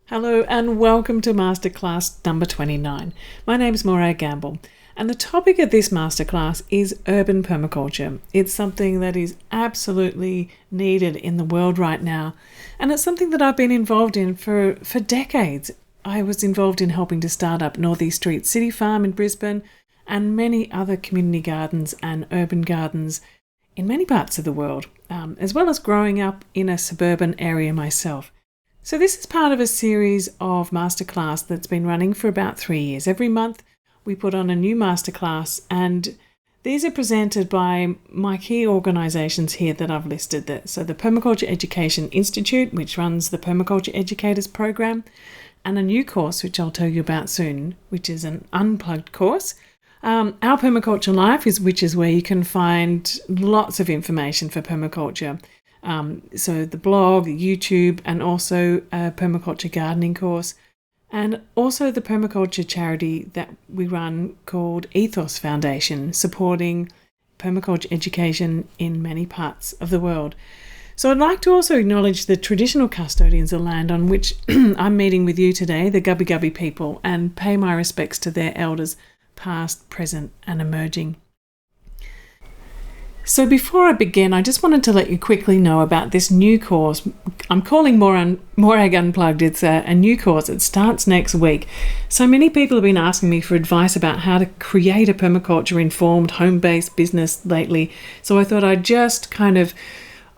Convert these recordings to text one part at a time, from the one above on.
Hello and welcome to Masterclass number 29. My name is Morag Unplugged and the topic of this masterclass is urban permaculture. It's something that is absolutely needed in the world right now, and it's something that I've been involved in for decades. I was involved in helping to start up Northeast Street City Farm in Brisbane and many other community gardens and urban gardens in many parts of the world, as well as growing up in a suburban area myself. So this is part of a series of masterclass that's been running for about 3 years. Every month we put on a new masterclass, and these are presented by my key organisations here that I've listed. So the Permaculture Education Institute, which runs the Permaculture Educators Program, and a new course, which I'll tell you about soon, which is an unplugged course. Our Permaculture Life, which is where you can find lots of information for permaculture. So the blog, YouTube, and also a permaculture gardening course, and also the permaculture charity that we run called Ethos Foundation, supporting permaculture education in many parts of the world. So I'd like to also acknowledge the traditional custodians of land on which I'm meeting with you today, the Gubbi Gubbi people, and pay my respects to their elders, past, present, and emerging. So before I begin, I just wanted to let you quickly know about this new course I'm calling Morag Unplugged. It's a new course. It starts next week. So many people have been asking me for advice about how to create a permaculture-informed, home-based business lately. So I thought I'd just kind of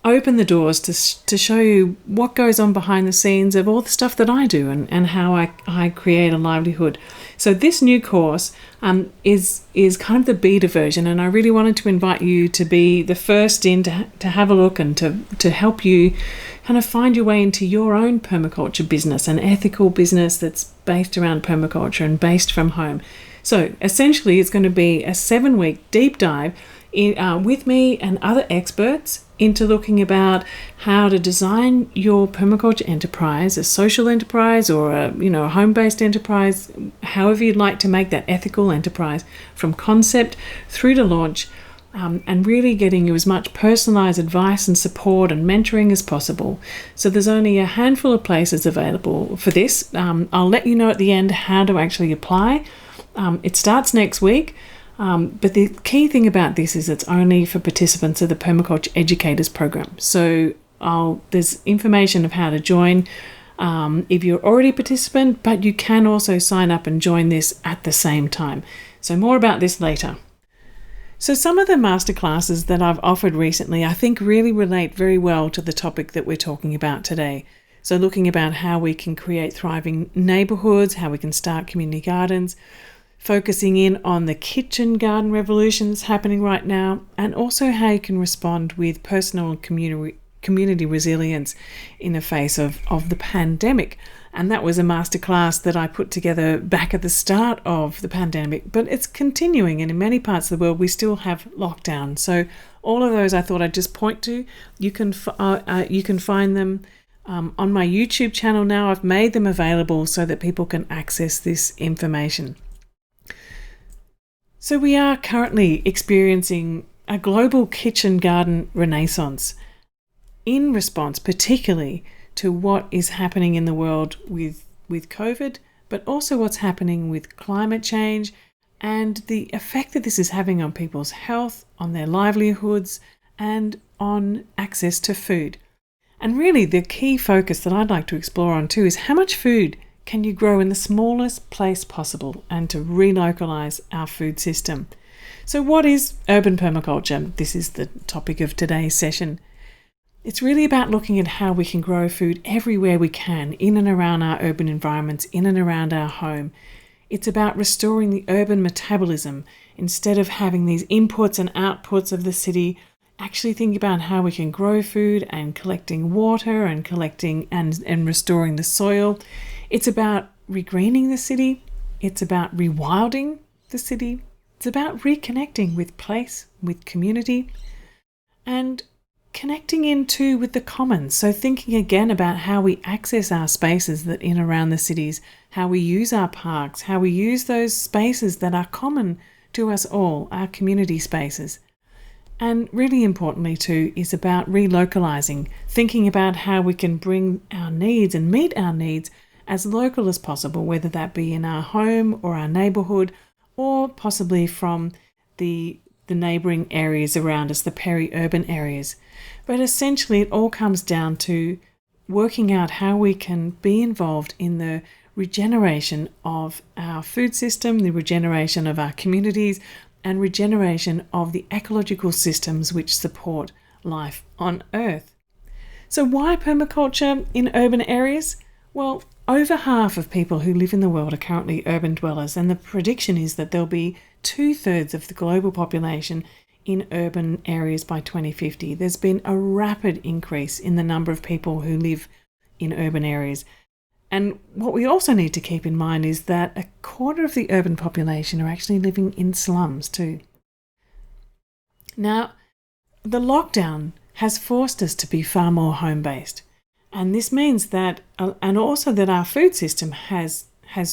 open the doors to show you what goes on behind the scenes of all the stuff that I do and how I create a livelihood. So this new course is kind of the beta version, and I really wanted to invite you to be the first in to have a look and to help you kind of find your way into your own permaculture business, an ethical business that's based around permaculture and based from home. So essentially it's going to be a 7-week deep dive with me and other experts into looking about how to design your permaculture enterprise, a social enterprise or a home-based enterprise, however you'd like to make that ethical enterprise, from concept through to launch, and really getting you as much personalised advice and support and mentoring as possible. So there's only a handful of places available for this. I'll let you know at the end how to actually apply. It starts next week. But the key thing about this is it's only for participants of the Permaculture Educators Program. So there's information of how to join if you're already a participant, but you can also sign up and join this at the same time. So more about this later. So some of the masterclasses that I've offered recently I think really relate very well to the topic that we're talking about today. So looking about how we can create thriving neighbourhoods, how we can start community gardens, focusing in on the kitchen garden revolutions happening right now, and also how you can respond with personal and community resilience in the face of the pandemic. And that was a masterclass that I put together back at the start of the pandemic, but it's continuing, and in many parts of the world we still have lockdown. So all of those I thought I'd just point to. You can find them on my YouTube channel now. I've made them available so that people can access this information. So we are currently experiencing a global kitchen garden renaissance in response particularly to what is happening in the world with COVID, but also what's happening with climate change and the effect that this is having on people's health, on their livelihoods, and on access to food. And really the key focus that I'd like to explore on too is how much food can you grow in the smallest place possible, and to relocalize our food system. So what is urban permaculture? This is the topic of today's session. It's really about looking at how we can grow food everywhere we can, in and around our urban environments, in and around our home. It's about restoring the urban metabolism. Instead of having these inputs and outputs of the city, actually thinking about how we can grow food and collecting water and collecting and restoring the soil. It's about regreening the city. It's about rewilding the city. It's about reconnecting with place, with community, and connecting into with the commons. So thinking again about how we access our spaces that in around the cities, how we use our parks, how we use those spaces that are common to us all, our community spaces. And really importantly too is about relocalizing, thinking about how we can bring our needs and meet our needs as local as possible, whether that be in our home or our neighbourhood, or possibly from the neighbouring areas around us, the peri-urban areas. But essentially it all comes down to working out how we can be involved in the regeneration of our food system, the regeneration of our communities, and regeneration of the ecological systems which support life on Earth. So why permaculture in urban areas? Well, over half of people who live in the world are currently urban dwellers, and the prediction is that there'll be 2/3 of the global population in urban areas by 2050. There's been a rapid increase in the number of people who live in urban areas. And what we also need to keep in mind is that 1/4 of the urban population are actually living in slums too. Now, the lockdown has forced us to be far more home-based. And this means that, and also that our food system has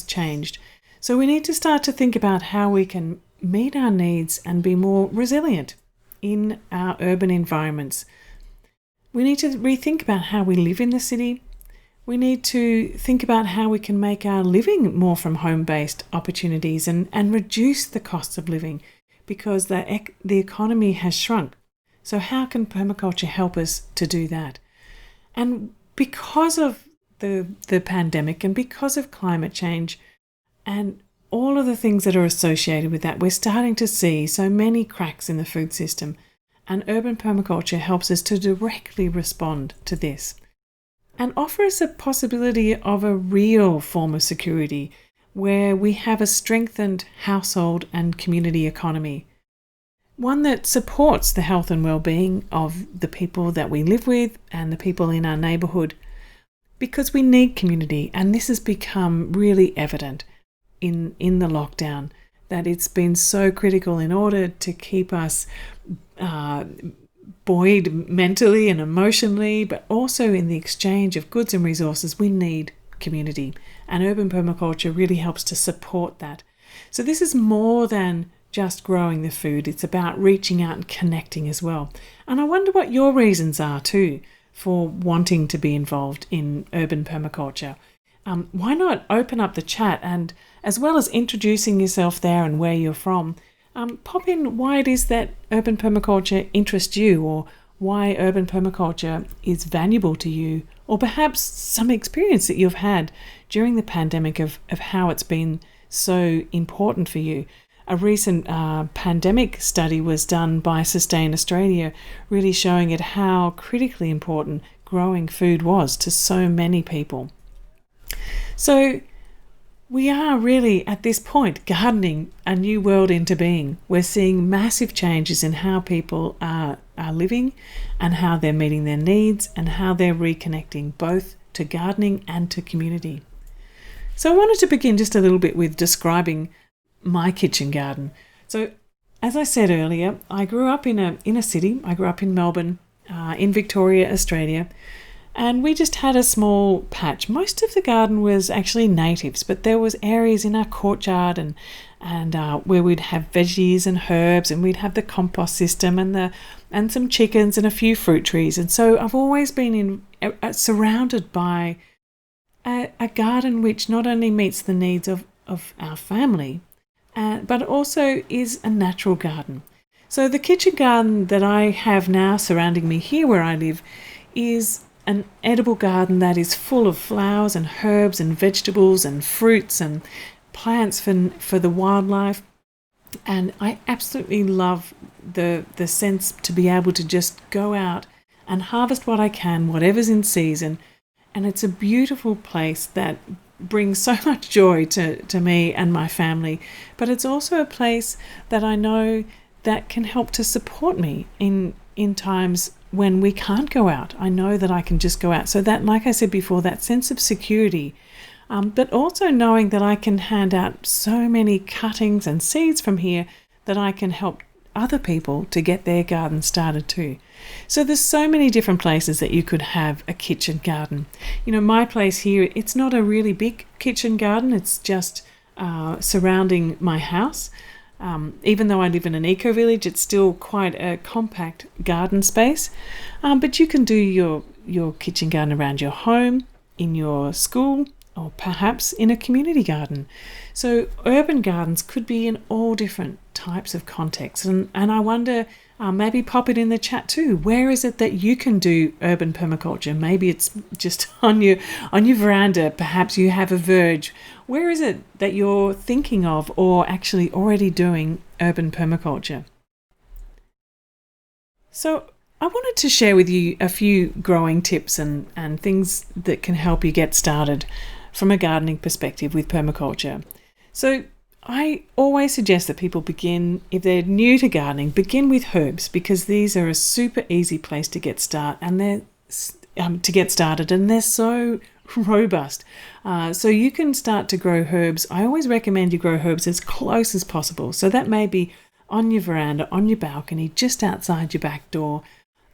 changed. So we need to start to think about how we can meet our needs and be more resilient in our urban environments. We need to rethink about how we live in the city. We need to think about how we can make our living more from home-based opportunities and reduce the cost of living, because the economy has shrunk. So how can permaculture help us to do that? And because of the pandemic and because of climate change and all of the things that are associated with that, we're starting to see so many cracks in the food system, and urban permaculture helps us to directly respond to this and offer us a possibility of a real form of security where we have a strengthened household and community economy, one that supports the health and well-being of the people that we live with and the people in our neighbourhood, because we need community. And this has become really evident in the lockdown, that it's been so critical in order to keep us buoyed mentally and emotionally, but also in the exchange of goods and resources. We need community, and urban permaculture really helps to support that. So this is more than just growing the food. It's about reaching out and connecting as well. And I wonder what your reasons are too for wanting to be involved in urban permaculture. Why not open up the chat, and as well as introducing yourself there and where you're from, pop in why it is that urban permaculture interests you, or why urban permaculture is valuable to you, or perhaps some experience that you've had during the pandemic of how it's been so important for you. A recent pandemic study was done by Sustain Australia, really showing it how critically important growing food was to so many people. So we are really at this point gardening a new world into being. We're seeing massive changes in how people are living and how they're meeting their needs and how they're reconnecting both to gardening and to community. So I wanted to begin just a little bit with describing my kitchen garden. So as I said earlier, I grew up in a city. I grew up in Melbourne, in Victoria, Australia. And we just had a small patch. Most of the garden was actually natives, but there was areas in our courtyard and where we'd have veggies and herbs, and we'd have the compost system and some chickens and a few fruit trees. And so I've always been surrounded by a garden which not only meets the needs of our family, but also is a natural garden. So the kitchen garden that I have now surrounding me here where I live is an edible garden that is full of flowers and herbs and vegetables and fruits and plants for the wildlife. And I absolutely love the sense to be able to just go out and harvest what I can, whatever's in season. And it's a beautiful place that brings so much joy to me and my family. But it's also a place that I know that can help to support me in times when we can't go out. I know that I can just go out. So that, like I said before, that sense of security, but also knowing that I can hand out so many cuttings and seeds from here that I can help other people to get their garden started too. So there's so many different places that you could have a kitchen garden. You know, my place here, it's not a really big kitchen garden. It's just surrounding my house. Even though I live in an eco-village, it's still quite a compact garden space. But you can do your kitchen garden around your home, in your school, or perhaps in a community garden. So urban gardens could be in all different types of contexts. And I wonder, maybe pop it in the chat too. Where is it that you can do urban permaculture? Maybe it's just on your veranda. Perhaps you have a verge. Where is it that you're thinking of or actually already doing urban permaculture? So I wanted to share with you a few growing tips and things that can help you get started from a gardening perspective with permaculture. So I always suggest that people begin, if they're new to gardening, begin with herbs, because these are a super easy place to get started, and they're so robust. So you can start to grow herbs. I always recommend you grow herbs as close as possible. So that may be on your veranda, on your balcony, just outside your back door.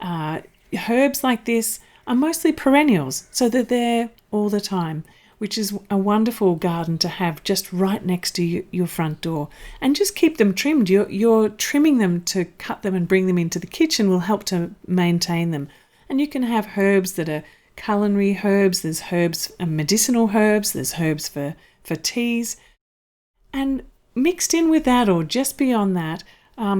Herbs like this are mostly perennials, so that they're all the time, which is a wonderful garden to have just right next to your front door. And just keep them trimmed. You're trimming them to cut them and bring them into the kitchen will help to maintain them. And you can have herbs that are culinary herbs. There's herbs, medicinal herbs. There's herbs for teas. And mixed in with that, or just beyond that,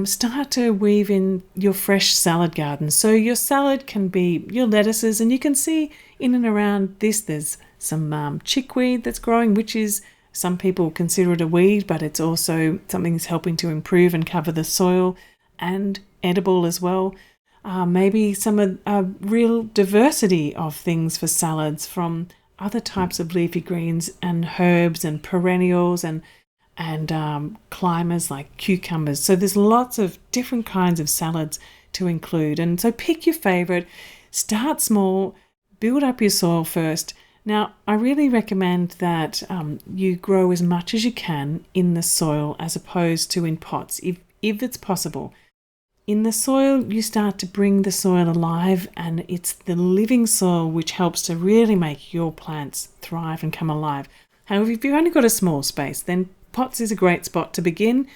start to weave in your fresh salad garden. So your salad can be your lettuces, and you can see in and around this there's some chickweed that's growing, which is, some people consider it a weed, but it's also something that's helping to improve and cover the soil, and edible as well. Maybe some real diversity of things for salads, from other types of leafy greens and herbs and perennials and climbers like cucumbers. So there's lots of different kinds of salads to include. And so pick your favorite, start small, build up your soil first. Now, I really recommend that you grow as much as you can in the soil as opposed to in pots, if it's possible. In the soil, you start to bring the soil alive, and it's the living soil which helps to really make your plants thrive and come alive. However, if you've only got a small space, then pots is a great spot to begin.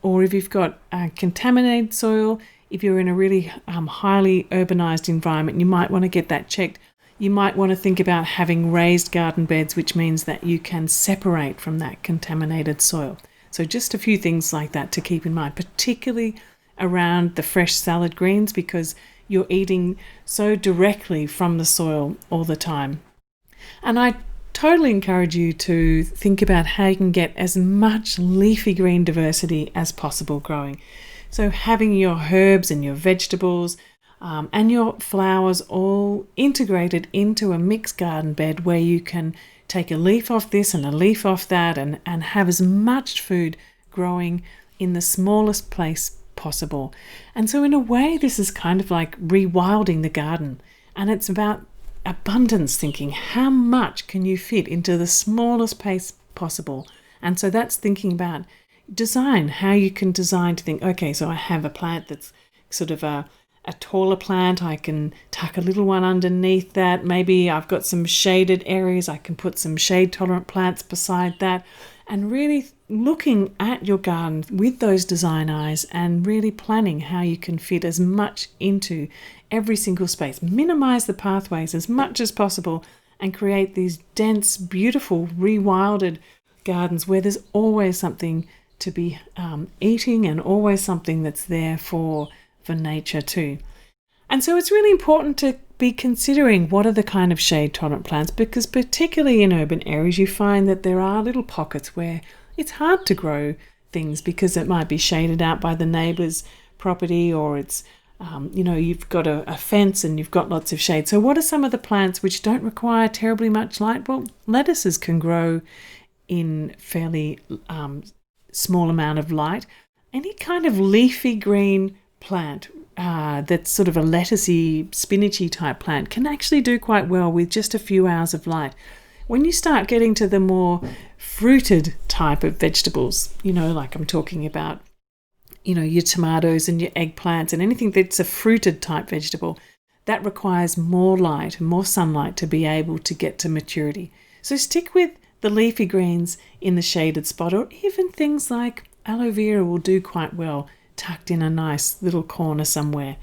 Or if you've got contaminated soil, if you're in a really highly urbanized environment, you might want to get that checked. You might want to think about having raised garden beds, which means that you can separate from that contaminated soil. So just a few things like that to keep in mind, particularly around the fresh salad greens, because you're eating so directly from the soil all the time. And I totally encourage you to think about how you can get as much leafy green diversity as possible growing. So having your herbs and your vegetables and your flowers all integrated into a mixed garden bed, where you can take a leaf off this and a leaf off that, and have as much food growing in the smallest place possible. And so in a way, this is kind of like rewilding the garden, and it's about abundance thinking. How much can you fit into the smallest space possible? And so that's thinking about design, how you can design to think, okay, so I have a plant that's sort of a taller plant, I can tuck a little one underneath that. Maybe I've got some shaded areas, I can put some shade tolerant plants beside that. And really looking at your garden with those design eyes, and really planning how you can fit as much into every single space. Minimize the pathways as much as possible, and create these dense, beautiful, rewilded gardens where there's always something to be eating, and always something that's there for nature too. And so it's really important to be considering what are the kind of shade tolerant plants, because particularly in urban areas you find that there are little pockets where it's hard to grow things because it might be shaded out by the neighbour's property, or it's you've got a fence and you've got lots of shade. So what are some of the plants which don't require terribly much light? Well, lettuces can grow in fairly small amount of light. Any kind of leafy green plant that's sort of a lettucey, spinachy type plant can actually do quite well with just a few hours of light. When you start getting to the more fruited type of vegetables, like I'm talking about, your tomatoes and your eggplants and anything that's a fruited type vegetable, that requires more light, more sunlight to be able to get to maturity. So stick with the leafy greens in the shaded spot, or even things like aloe vera will do quite well tucked in a nice little corner somewhere.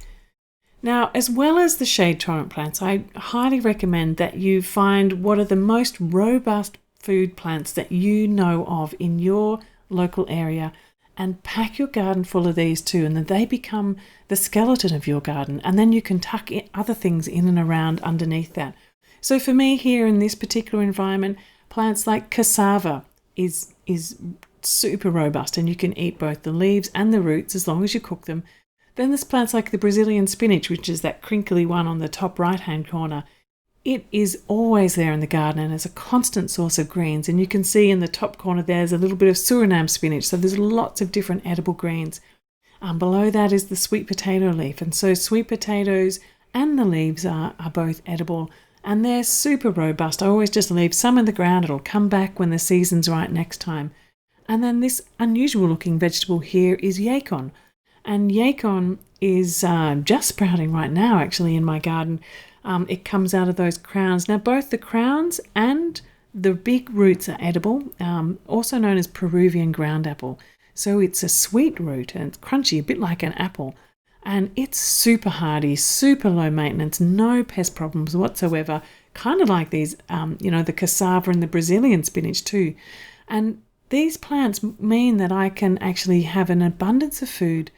Now, as well as the shade tolerant plants, I highly recommend that you find what are the most robust food plants that you know of in your local area and pack your garden full of these too, and then they become the skeleton of your garden, and then you can tuck in other things in and around underneath that. So for me here in this particular environment, plants like cassava is super robust, and you can eat both the leaves and the roots as long as you cook them. Then there's plants like the Brazilian spinach, which is that crinkly one on the top right-hand corner. It is always there in the garden and is a constant source of greens. And you can see in the top corner there's a little bit of Suriname spinach. So there's lots of different edible greens. Below that is the sweet potato leaf. And so sweet potatoes and the leaves are both edible. And they're super robust. I always just leave some in the ground. It'll come back when the season's right next time. And then this unusual looking vegetable here is yacon. And yacon is just sprouting right now actually in my garden. It comes out of those crowns. Now, both the crowns and the big roots are edible, also known as Peruvian ground apple. So it's a sweet root and it's crunchy, a bit like an apple. And it's super hardy, super low maintenance, no pest problems whatsoever. Kind of like these, the cassava and the Brazilian spinach too. And these plants mean that I can actually have an abundance of food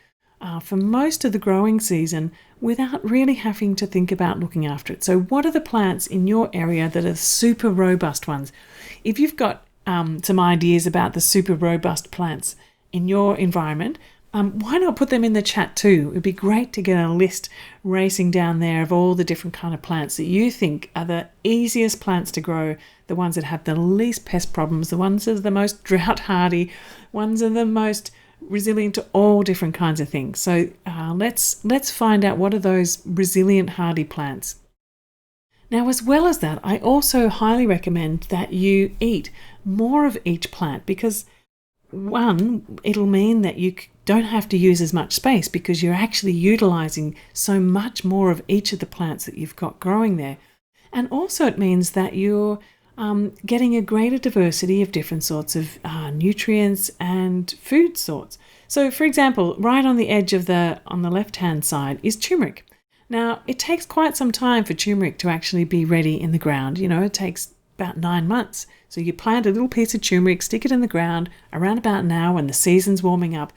for most of the growing season without really having to think about looking after it. So what are the plants in your area that are super robust ones? If you've got some ideas about the super robust plants in your environment, why not put them in the chat too? It would be great to get a list racing down there of all the different kind of plants that you think are the easiest plants to grow, the ones that have the least pest problems, the ones that are the most drought hardy, ones that are the most resilient to all different kinds of things. So let's find out what are those resilient hardy plants. Now, as well as that, I also highly recommend that you eat more of each plant because one, it'll mean that you don't have to use as much space because you're actually utilizing so much more of each of the plants that you've got growing there. And also it means that you're getting a greater diversity of different sorts of nutrients and food sorts. So, for example, right on the edge of on the left-hand side is turmeric. Now, it takes quite some time for turmeric to actually be ready in the ground. It takes about 9 months. So you plant a little piece of turmeric, stick it in the ground around about now when the season's warming up,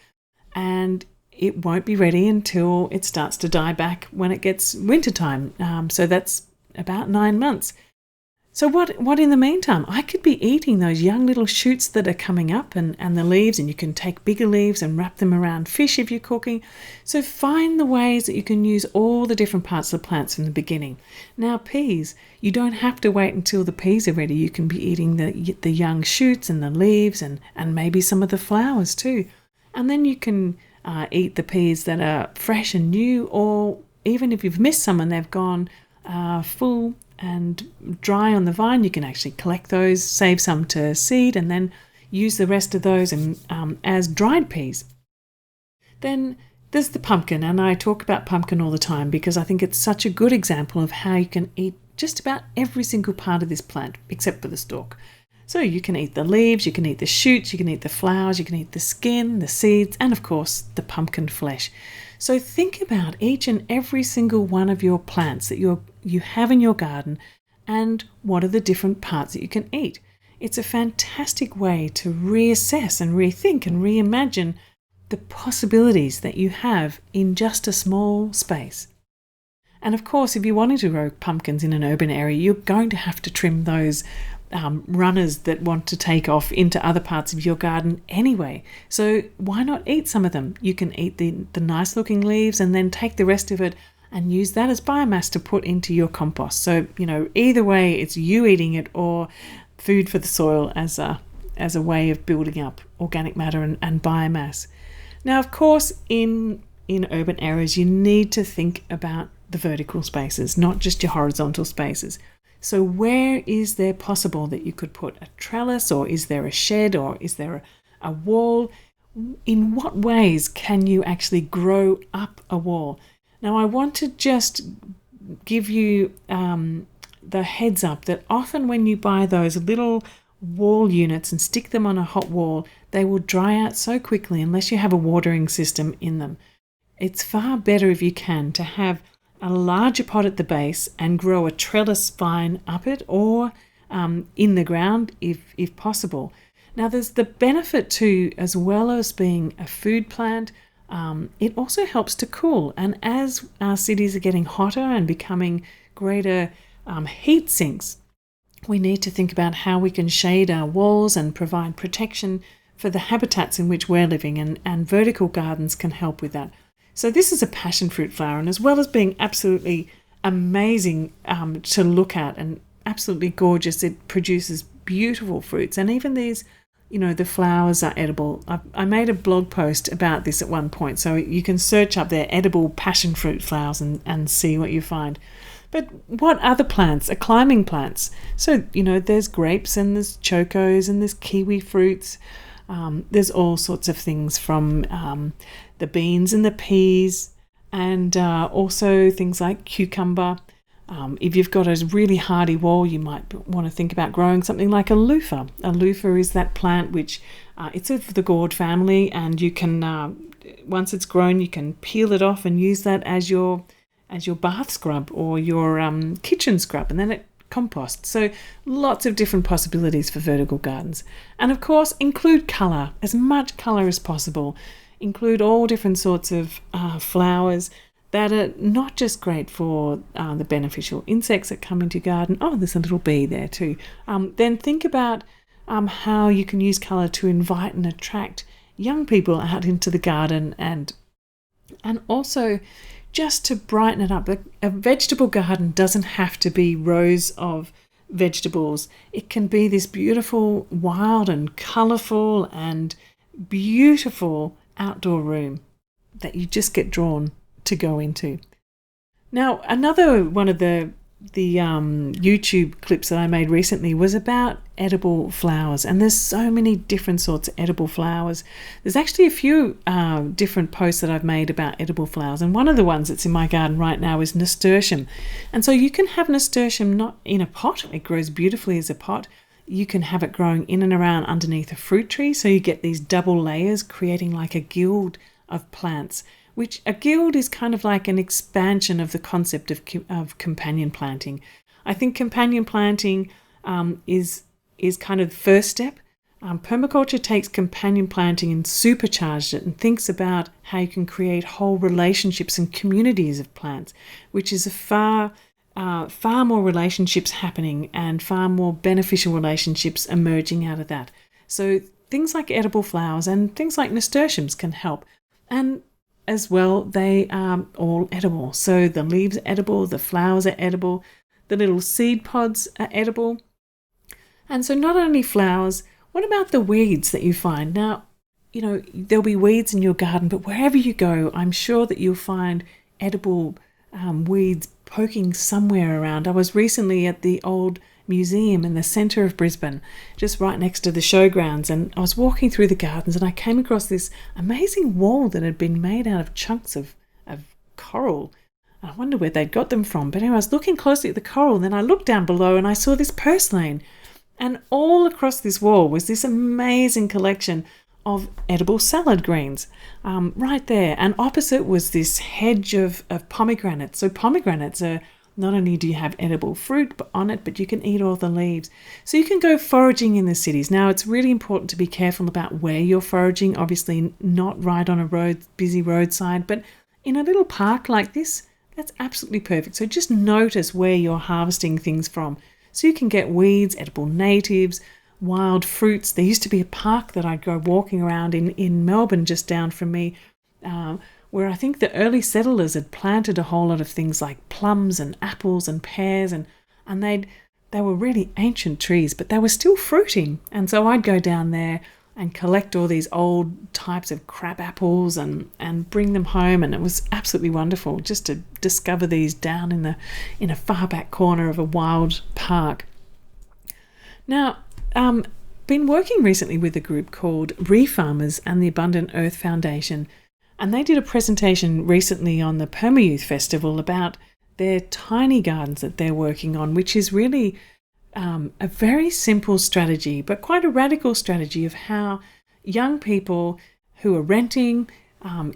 and it won't be ready until it starts to die back when it gets wintertime. So that's about 9 months. So what in the meantime? I could be eating those young little shoots that are coming up and the leaves, and you can take bigger leaves and wrap them around fish if you're cooking. So find the ways that you can use all the different parts of the plants from the beginning. Now peas, you don't have to wait until the peas are ready. You can be eating the young shoots and the leaves and maybe some of the flowers too. And then you can eat the peas that are fresh and new, or even if you've missed some and they've gone full and dry on the vine, you can actually collect those, save some to seed, and then use the rest of those as dried peas. Then there's the pumpkin, and I talk about pumpkin all the time because I think it's such a good example of how you can eat just about every single part of this plant except for the stalk. So you can eat the leaves, you can eat the shoots, you can eat the flowers, you can eat the skin, the seeds, and of course the pumpkin flesh. So think about each and every single one of your plants that you have in your garden and what are the different parts that you can eat. It's a fantastic way to reassess and rethink and reimagine the possibilities that you have in just a small space. And of course, if you're wanting to grow pumpkins in an urban area, you're going to have to trim those runners that want to take off into other parts of your garden anyway. So why not eat some of them? You can eat the nice looking leaves and then take the rest of it and use that as biomass to put into your compost. So, either way, it's you eating it or food for the soil as a way of building up organic matter and biomass. Now, of course, in urban areas, you need to think about the vertical spaces, not just your horizontal spaces. So where is there possible that you could put a trellis, or is there a shed, or is there a wall? In what ways can you actually grow up a wall? Now, I want to just give you the heads up that often when you buy those little wall units and stick them on a hot wall, they will dry out so quickly unless you have a watering system in them. It's far better if you can to have a larger pot at the base and grow a trellis vine up it, or in the ground if possible. Now there's the benefit too, as well as being a food plant, it also helps to cool. And as our cities are getting hotter and becoming greater heat sinks, we need to think about how we can shade our walls and provide protection for the habitats in which we're living, and vertical gardens can help with that. So this is a passion fruit flower, and as well as being absolutely amazing to look at and absolutely gorgeous, it produces beautiful fruits. And even these, the flowers are edible. I made a blog post about this at one point, so you can search up their edible passion fruit flowers and see what you find. But what other plants are climbing plants? So, there's grapes and there's chocos and there's kiwi fruits. There's all sorts of things from the beans and the peas, and also things like cucumber. If you've got a really hardy wall, you might want to think about growing something like a loofah. A loofah is that plant which it's of the gourd family, and you can once it's grown, you can peel it off and use that as your bath scrub or your kitchen scrub, and then it compost. So lots of different possibilities for vertical gardens. And of course, include colour, as much colour as possible. Include all different sorts of flowers that are not just great for the beneficial insects that come into your garden. Oh, there's a little bee there too. Then think about how you can use colour to invite and attract young people out into the garden, and also just to brighten it up. A vegetable garden doesn't have to be rows of vegetables. It can be this beautiful, wild and colourful and beautiful outdoor room that you just get drawn to go into. Now, another one of the YouTube clips that I made recently was about edible flowers, and there's so many different sorts of edible flowers. There's actually a few different posts that I've made about edible flowers, and one of the ones that's in my garden right now is nasturtium. And so you can have nasturtium not in a pot, it grows beautifully as a pot. You can have it growing in and around underneath a fruit tree, so you get these double layers, creating like a guild of plants, which a guild is kind of like an expansion of the concept of companion planting. I think companion planting is kind of the first step. Permaculture takes companion planting and supercharged it, and thinks about how you can create whole relationships and communities of plants, which is a far more relationships happening and far more beneficial relationships emerging out of that. So things like edible flowers and things like nasturtiums can help. And as well, they are all edible. So the leaves are edible, the flowers are edible, the little seed pods are edible. And so not only flowers, what about the weeds that you find? Now, there'll be weeds in your garden, but wherever you go, I'm sure that you'll find edible weeds poking somewhere around. I was recently at the old museum in the centre of Brisbane, just right next to the showgrounds, and I was walking through the gardens and I came across this amazing wall that had been made out of chunks of coral. I wonder where they'd got them from, but anyway, I was looking closely at the coral, and then I looked down below and I saw this purslane, and all across this wall was this amazing collection of edible salad greens right there, and opposite was this hedge of pomegranates. So pomegranates are, not only do you have edible fruit on it, but you can eat all the leaves. So you can go foraging in the cities. Now, it's really important to be careful about where you're foraging. Obviously, not right on a busy roadside, but in a little park like this, that's absolutely perfect. So just notice where you're harvesting things from. So you can get weeds, edible natives, wild fruits. There used to be a park that I'd go walking around in Melbourne, just down from me, where I think the early settlers had planted a whole lot of things like plums and apples and pears, and they were really ancient trees, but they were still fruiting. And so I'd go down there and collect all these old types of crab apples and bring them home, and it was absolutely wonderful just to discover these down in a far back corner of a wild park. Now, been working recently with a group called REFARMERS and the Abundant Earth Foundation, and they did a presentation recently on the PermaYouth Festival about their tiny gardens that they're working on, which is really a very simple strategy, but quite a radical strategy of how young people who are renting,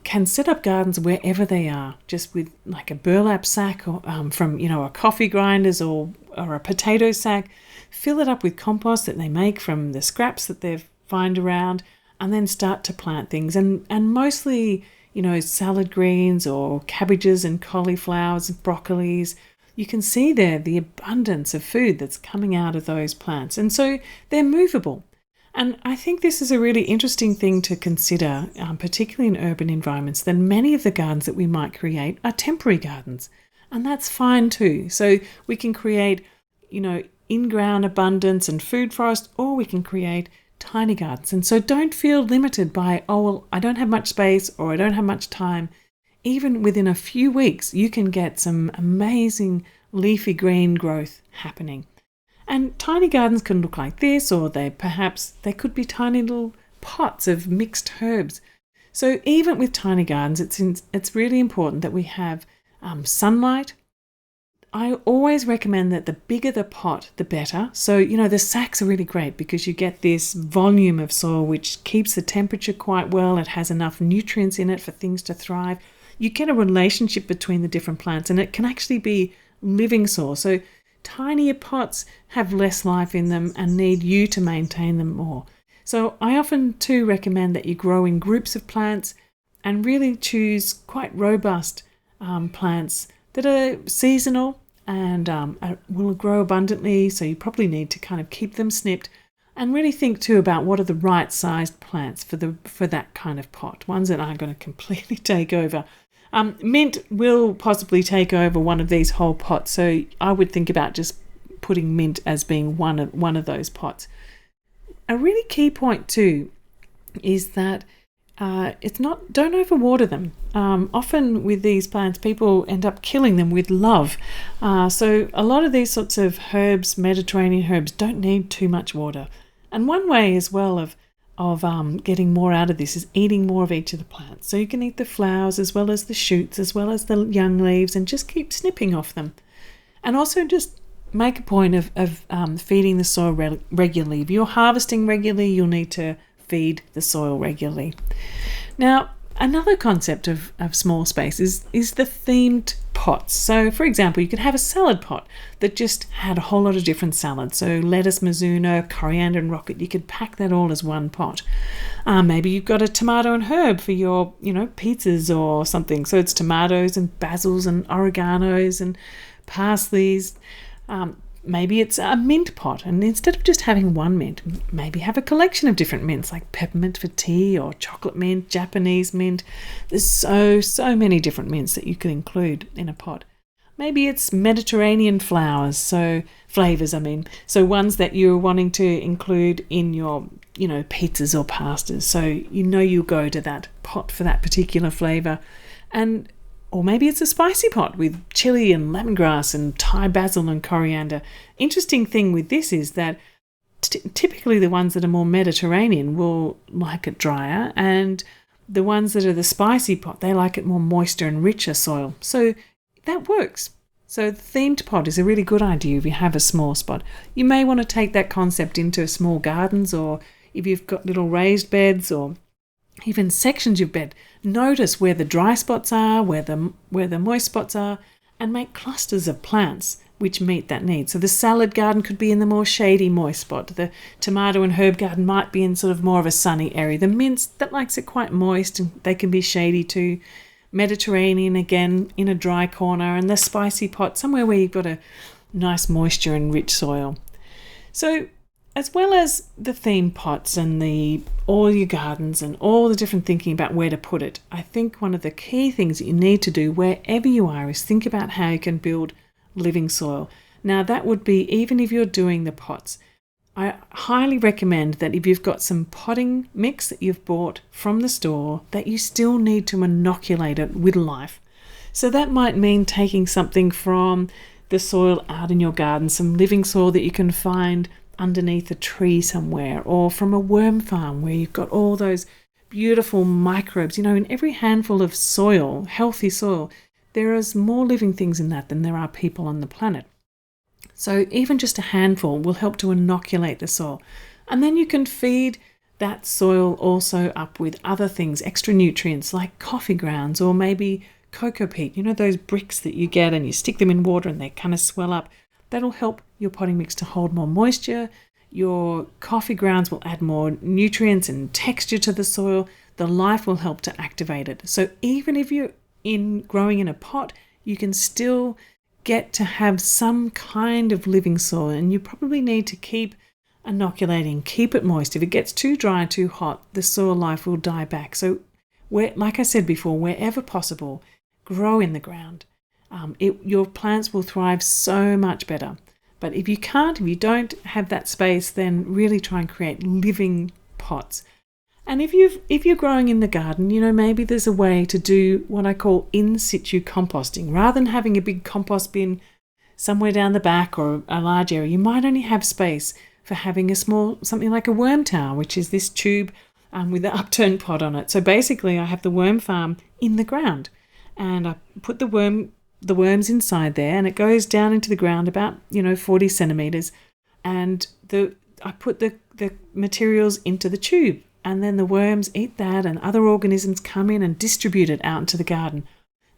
can set up gardens wherever they are, just with like a burlap sack or from a coffee grinders or a potato sack. Fill it up with compost that they make from the scraps that they find around, and then start to plant things. And mostly, salad greens or cabbages and cauliflowers, broccolis. You can see there the abundance of food that's coming out of those plants. And so they're movable. And I think this is a really interesting thing to consider, particularly in urban environments, that many of the gardens that we might create are temporary gardens. And that's fine too. So we can create, in-ground abundance and food forest, or we can create tiny gardens. And so don't feel limited by, I don't have much space or I don't have much time. Even within a few weeks, you can get some amazing leafy green growth happening. And tiny gardens can look like this, or they could be tiny little pots of mixed herbs. So even with tiny gardens, it's really important that we have sunlight. I always recommend that the bigger the pot, the better. So, the sacks are really great because you get this volume of soil which keeps the temperature quite well. It has enough nutrients in it for things to thrive. You get a relationship between the different plants, and it can actually be living soil. So tinier pots have less life in them and need you to maintain them more. So I often too recommend that you grow in groups of plants and really choose quite robust plants that are seasonal and will grow abundantly. So you probably need to kind of keep them snipped and really think too about what are the right sized plants for that kind of pot, ones that aren't going to completely take over. Mint will possibly take over one of these whole pots, so I would think about just putting mint as being one of those pots. A really key point too is that don't overwater them. Often with these plants, people end up killing them with love. So a lot of these sorts of herbs, Mediterranean herbs, don't need too much water. And one way as well of getting more out of this is eating more of each of the plants. So you can eat the flowers as well as the shoots, as well as the young leaves, and just keep snipping off them. And also just make a point of feeding the soil regularly. If you're harvesting regularly, you'll need to feed the soil regularly. Now, another concept of small space is the themed pots. So, for example, you could have a salad pot that just had a whole lot of different salads. So lettuce, mizuna, coriander and rocket. You could pack that all as one pot. Maybe you've got a tomato and herb for your, pizzas or something. So it's tomatoes and basils and oreganos and parsleys. Maybe it's a mint pot, and instead of just having one mint, maybe have a collection of different mints like peppermint for tea or chocolate mint, Japanese mint. There's so many different mints that you can include in a pot. Maybe it's Mediterranean flowers, so ones that you're wanting to include in your, pizzas or pastas. So you go to that pot for that particular flavour. Or maybe it's a spicy pot with chili and lemongrass and Thai basil and coriander. Interesting thing with this is that typically the ones that are more Mediterranean will like it drier, and the ones that are the spicy pot, they like it more moister and richer soil. So that works. So the themed pot is a really good idea if you have a small spot. You may want to take that concept into small gardens, or if you've got little raised beds or even sections of bed. Notice where the dry spots are, where the moist spots are, and make clusters of plants which meet that need. So the salad garden could be in the more shady, moist spot. The tomato and herb garden might be in sort of more of a sunny area. The mints, that likes it quite moist, and they can be shady too. Mediterranean, again, in a dry corner. And the spicy pot, somewhere where you've got a nice moisture and rich soil. So as well as the theme pots and all your gardens and all the different thinking about where to put it, I think one of the key things that you need to do wherever you are is think about how you can build living soil. Now, that would be even if you're doing the pots. I highly recommend that if you've got some potting mix that you've bought from the store, that you still need to inoculate it with life. So that might mean taking something from the soil out in your garden, some living soil that you can find underneath a tree somewhere, or from a worm farm where you've got all those beautiful microbes. In every handful of soil, healthy soil, there is more living things in that than there are people on the planet. So even just a handful will help to inoculate the soil. And then you can feed that soil also up with other things, extra nutrients like coffee grounds or maybe cocoa peat. You know, those bricks that you get and you stick them in water and they kind of swell up. That'll help your potting mix to hold more moisture. Your coffee grounds will add more nutrients and texture to the soil. The life will help to activate it. So even if you're growing in a pot, you can still get to have some kind of living soil, and you probably need to keep inoculating, keep it moist. If it gets too dry, too hot, the soil life will die back. So like I said before, wherever possible, grow in the ground. Your plants will thrive so much better. But if you don't have that space, then really try and create living pots. And if you're growing in the garden, you know, maybe there's a way to do what I call in-situ composting. Rather than having a big compost bin somewhere down the back or a large area, you might only have space for having a small, something like a worm tower, which is this tube with an upturned pot on it. So basically I have the worm farm in the ground, and I put the worms inside there, and it goes down into the ground about 40 centimeters, and I put the materials into the tube, and then the worms eat that, and other organisms come in and distribute it out into the garden.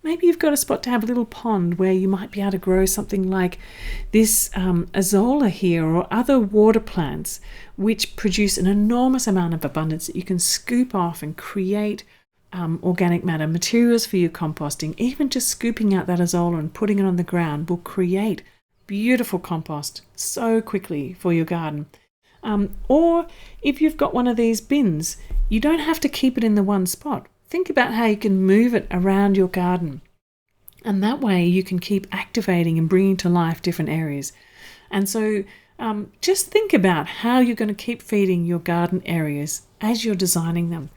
Maybe you've got a spot to have a little pond where you might be able to grow something like this ACEROLA here, or other water plants which produce an enormous amount of abundance that you can scoop off and create organic matter, materials for your composting. Even just scooping out that ACEROLA and putting it on the ground will create beautiful compost so quickly for your garden. Or if you've got one of these bins, you don't have to keep it in the one spot. Think about how you can move it around your garden. And that way you can keep activating and bringing to life different areas. And so just think about how you're going to keep feeding your garden areas as you're designing them.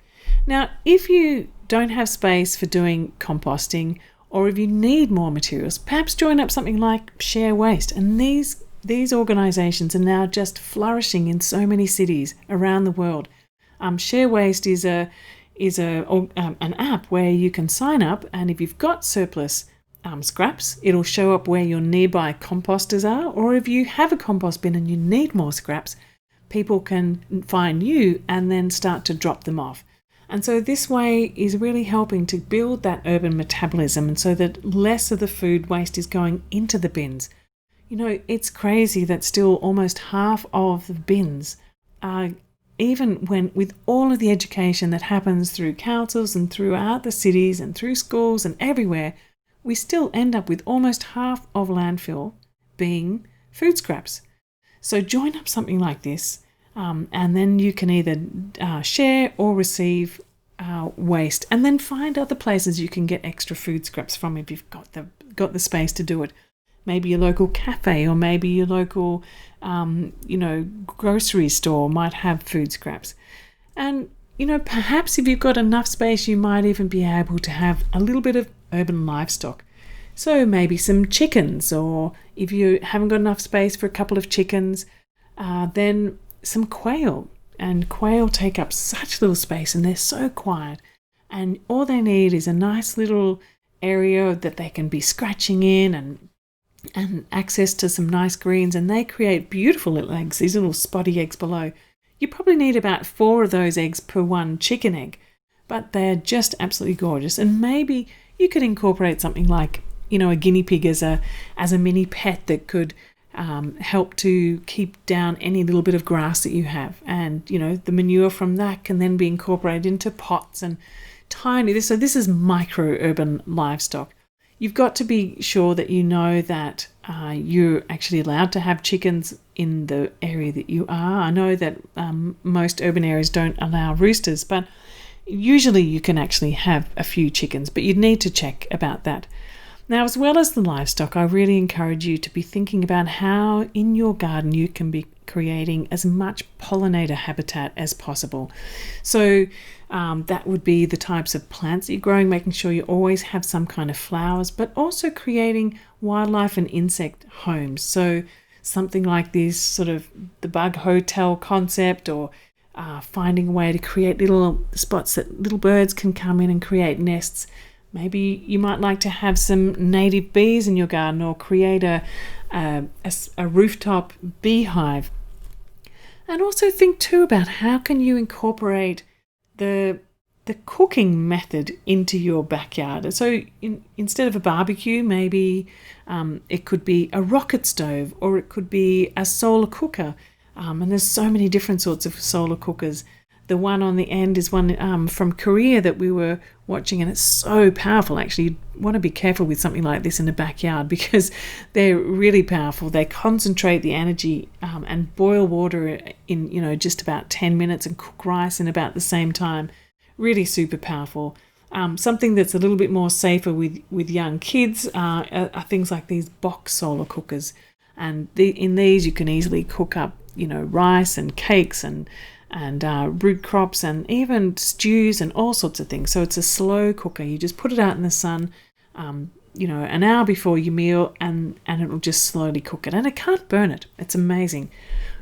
Now, if you don't have space for doing composting, or if you need more materials, perhaps join up something like Share Waste. And these organisations are now just flourishing in so many cities around the world. Share Waste is an app where you can sign up, and if you've got surplus scraps, it'll show up where your nearby composters are. Or if you have a compost bin and you need more scraps, people can find you and then start to drop them off. And so this way is really helping to build that urban metabolism, and so that less of the food waste is going into the bins. You know, it's crazy that still almost half of the bins are, even when with all of the education that happens through councils and throughout the cities and through schools and everywhere, we still end up with almost half of landfill being food scraps. So join up something like this, and then you can either share or receive waste, and then find other places you can get extra food scraps from if you've got the space to do it. Maybe your local cafe, or maybe your local grocery store might have food scraps. And perhaps if you've got enough space, you might even be able to have a little bit of urban livestock. So maybe some chickens, or if you haven't got enough space for a couple of chickens, then some quail. And quail take up such little space, and they're so quiet, and all they need is a nice little area that they can be scratching in, and access to some nice greens, and they create beautiful little eggs, these little spotty eggs below. You probably need about 4 of those eggs per one chicken egg, but they're just absolutely gorgeous. And maybe you could incorporate something like a guinea pig as a mini pet that could help to keep down any little bit of grass that you have, and the manure from that can then be incorporated into pots and tiny. So this is micro urban livestock. You've got to be sure that you know that you're actually allowed to have chickens in the area that you are. I know that most urban areas don't allow roosters, but usually you can actually have a few chickens, but you'd need to check about that. Now, as well as the livestock, I really encourage you to be thinking about how in your garden you can be creating as much pollinator habitat as possible. So that would be the types of plants that you're growing, making sure you always have some kind of flowers, but also creating wildlife and insect homes. So something like this, sort of the bug hotel concept, or finding a way to create little spots that little birds can come in and create nests. Maybe you might like to have some native bees in your garden, or create a rooftop beehive. And also think too about how can you incorporate the cooking method into your backyard. So instead of a barbecue, maybe it could be a rocket stove, or it could be a solar cooker. And there's so many different sorts of solar cookers. The one on the end is one from Korea that we were watching, and it's so powerful. Actually, you want to be careful with something like this in the backyard because they're really powerful. They concentrate the energy and boil water in just about 10 minutes and cook rice in about the same time. Really super powerful. Something that's a little bit more safer with young kids are things like these box solar cookers. And in these you can easily cook up rice and cakes and root crops and even stews and all sorts of things. So it's a slow cooker. You just put it out in the sun, an hour before your meal, and it'll just slowly cook it. And it can't burn it. It's amazing.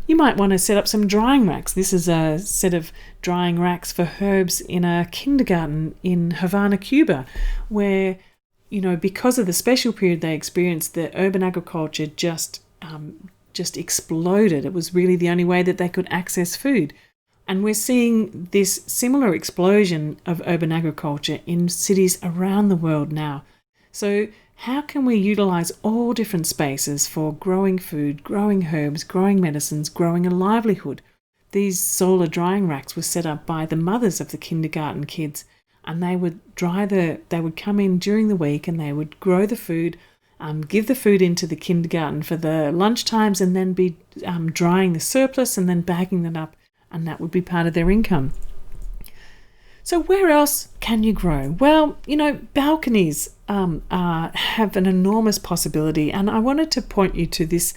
You might want to set up some drying racks. This is a set of drying racks for herbs in a kindergarten in Havana, Cuba, where, because of the special period they experienced, the urban agriculture just exploded. It was really the only way that they could access food. And we're seeing this similar explosion of urban agriculture in cities around the world now. So how can we utilize all different spaces for growing food, growing herbs, growing medicines, growing a livelihood? These solar drying racks were set up by the mothers of the kindergarten kids, and they would they would come in during the week and they would grow the food, give the food into the kindergarten for the lunch times, and then be drying the surplus and then bagging it up, and that would be part of their income. So where else can you grow? Well, balconies have an enormous possibility, and I wanted to point you to this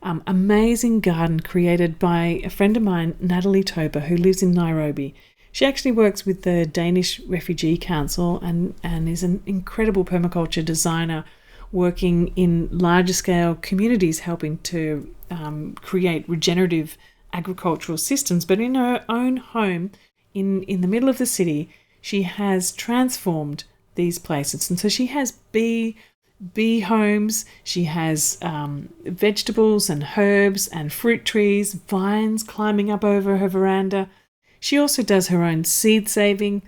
amazing garden created by a friend of mine, Natalie Tober, who lives in Nairobi. She actually works with the Danish Refugee Council and is an incredible permaculture designer working in larger scale communities, helping to create regenerative agricultural systems. But in her own home in the middle of the city, she has transformed these places. And so she has bee homes, she has vegetables and herbs and fruit trees, vines climbing up over her veranda. She also does her own seed saving.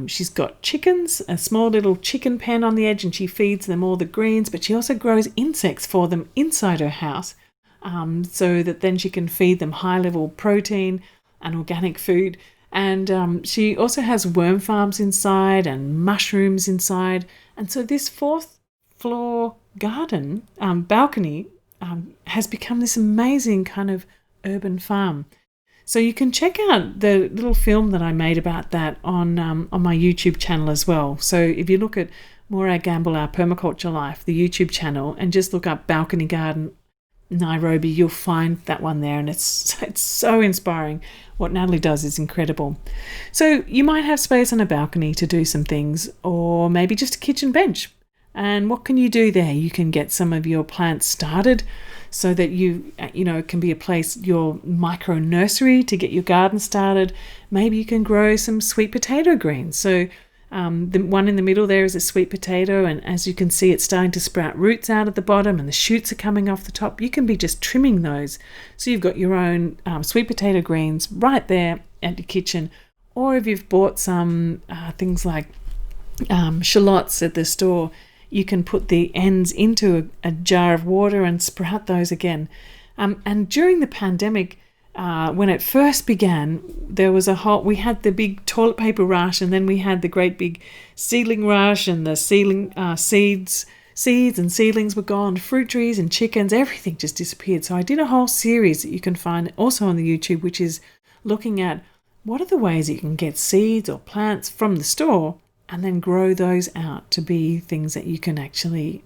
She's got chickens, a small little chicken pen on the edge, and she feeds them all the greens, but she also grows insects for them inside her house, so that then she can feed them high-level protein and organic food. And she also has worm farms inside and mushrooms inside. And so this 4th floor garden, balcony, has become this amazing kind of urban farm. So you can check out the little film that I made about that on my YouTube channel as well. So if you look at Morag Unplugged, Our Permaculture Life, the YouTube channel, and just look up Balcony Garden Nairobi, you'll find that one there, and it's so inspiring. What Natalie does is incredible. So you might have space on a balcony to do some things, or maybe just a kitchen bench. And what can you do there? You can get some of your plants started so that it can be a place, your micro nursery to get your garden started. Maybe you can grow some sweet potato greens. So the one in the middle there is a sweet potato, and as you can see, it's starting to sprout roots out at the bottom and the shoots are coming off the top. You can be just trimming those. So you've got your own sweet potato greens right there at your kitchen. Or if you've bought some things like shallots at the store, you can put the ends into a jar of water and sprout those again. And during the pandemic, when it first began, we had the big toilet paper rush, and then we had the great big seedling rush, and the seeds and seedlings were gone, fruit trees and chickens, everything just disappeared. So I did a whole series that you can find also on the YouTube, which is looking at what are the ways that you can get seeds or plants from the store and then grow those out to be things that you can actually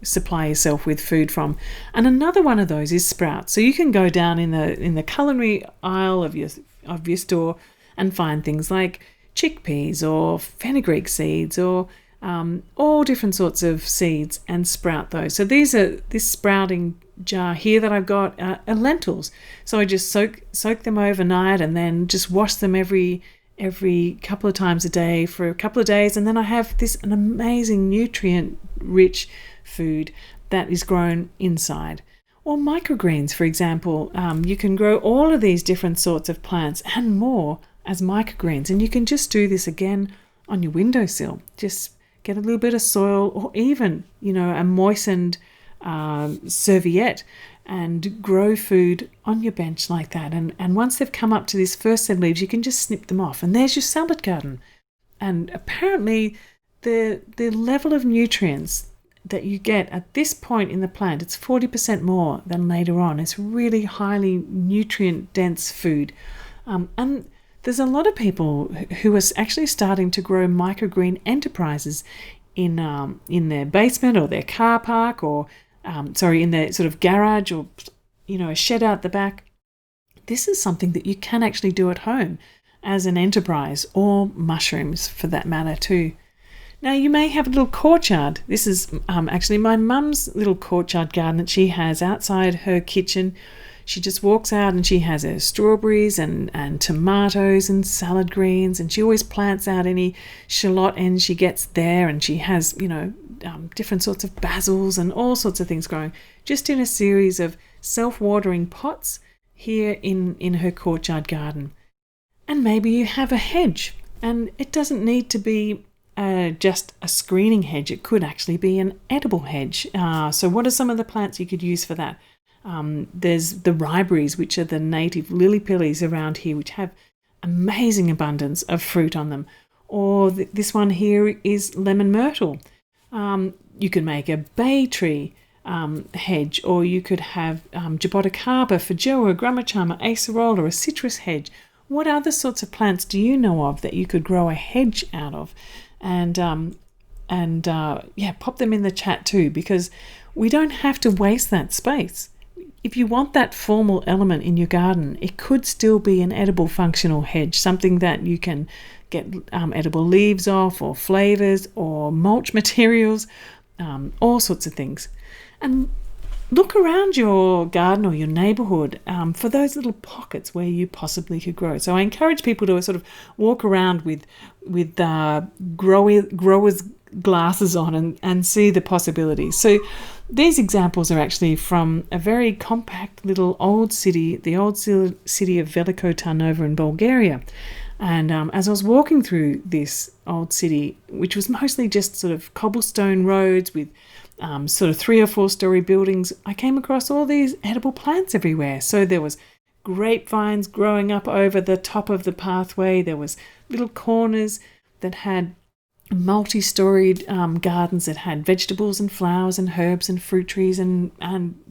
supply yourself with food from. And another one of those is sprouts. So you can go down in the culinary aisle of your store and find things like chickpeas or fenugreek seeds or all different sorts of seeds and sprout those. So this sprouting jar here that I've got are lentils. So I just soak them overnight and then just wash them every couple of times a day for a couple of days, and then I have an amazing nutrient rich food that is grown inside. Or microgreens, for example. You can grow all of these different sorts of plants and more as microgreens. And you can just do this again on your windowsill. Just get a little bit of soil, or even, a moistened serviette, and grow food on your bench like that. And once they've come up to this first set of leaves, you can just snip them off. And there's your salad garden. And apparently the level of nutrients that you get at this point in the plant, it's 40% more than later on. It's really highly nutrient-dense food. And there's a lot of people who are actually starting to grow microgreen enterprises in their basement or their car park, or in their sort of garage, or a shed out the back. This is something that you can actually do at home as an enterprise, or mushrooms for that matter too. Now, you may have a little courtyard. This is actually my mum's little courtyard garden that she has outside her kitchen. She just walks out and she has her strawberries and tomatoes and salad greens, and she always plants out any shallot ends she gets there, and she has, different sorts of basils and all sorts of things growing just in a series of self-watering pots here in her courtyard garden. And maybe you have a hedge, and it doesn't need to be just a screening hedge. It could actually be an edible hedge. So what are some of the plants you could use for that? There's the riberries, which are the native lily pillies around here, which have amazing abundance of fruit on them. Or this one here is lemon myrtle. You could make a bay tree hedge, or you could have Jaboticaba, FEIJOA, GRUMMICHAMA, ACEROLA, a citrus hedge. What other sorts of plants do you know of that you could grow a hedge out of? And pop them in the chat too, because we don't have to waste that space. If you want that formal element in your garden, it could still be an edible functional hedge, something that you can get edible leaves off, or flavors, or mulch materials, all sorts of things. And look around your garden or your neighborhood for those little pockets where you possibly could grow. So I encourage people to sort of walk around with growers glasses on and see the possibilities. So these examples are actually from a very compact little old city, the old city of Veliko Tarnova in Bulgaria. And as I was walking through this old city, which was mostly just sort of cobblestone roads with sort of 3 or 4 story buildings, I came across all these edible plants everywhere. So there was grapevines growing up over the top of the pathway. There was little corners that had multi-storied gardens that had vegetables and flowers and herbs and fruit trees and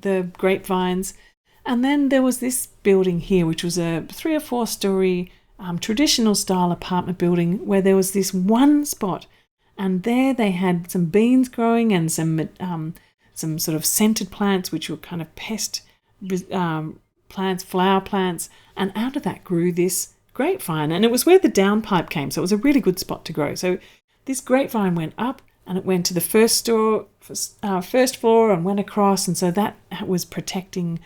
the grapevines. And then there was this building here, which was a 3 or 4 story traditional style apartment building, where there was this one spot, and there they had some beans growing and some sort of scented plants, which were kind of pest plants, flower plants, and out of that grew this grapevine. And it was where the downpipe came, so it was a really good spot to grow. So this grapevine went up, and it went to the first floor and went across, and so that was protecting,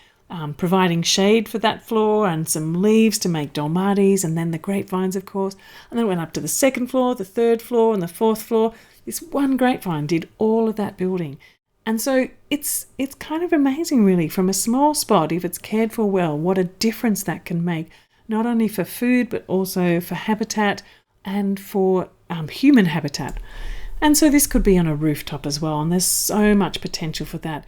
providing shade for that floor and some leaves to make dolmades, and then the grapevines, of course. And then it went up to the second floor, the third floor, and the fourth floor. This one grapevine did all of that building. And so it's kind of amazing, really, from a small spot, if it's cared for well, what a difference that can make, not only for food, but also for habitat and for human habitat. And so this could be on a rooftop as well, and there's so much potential for that.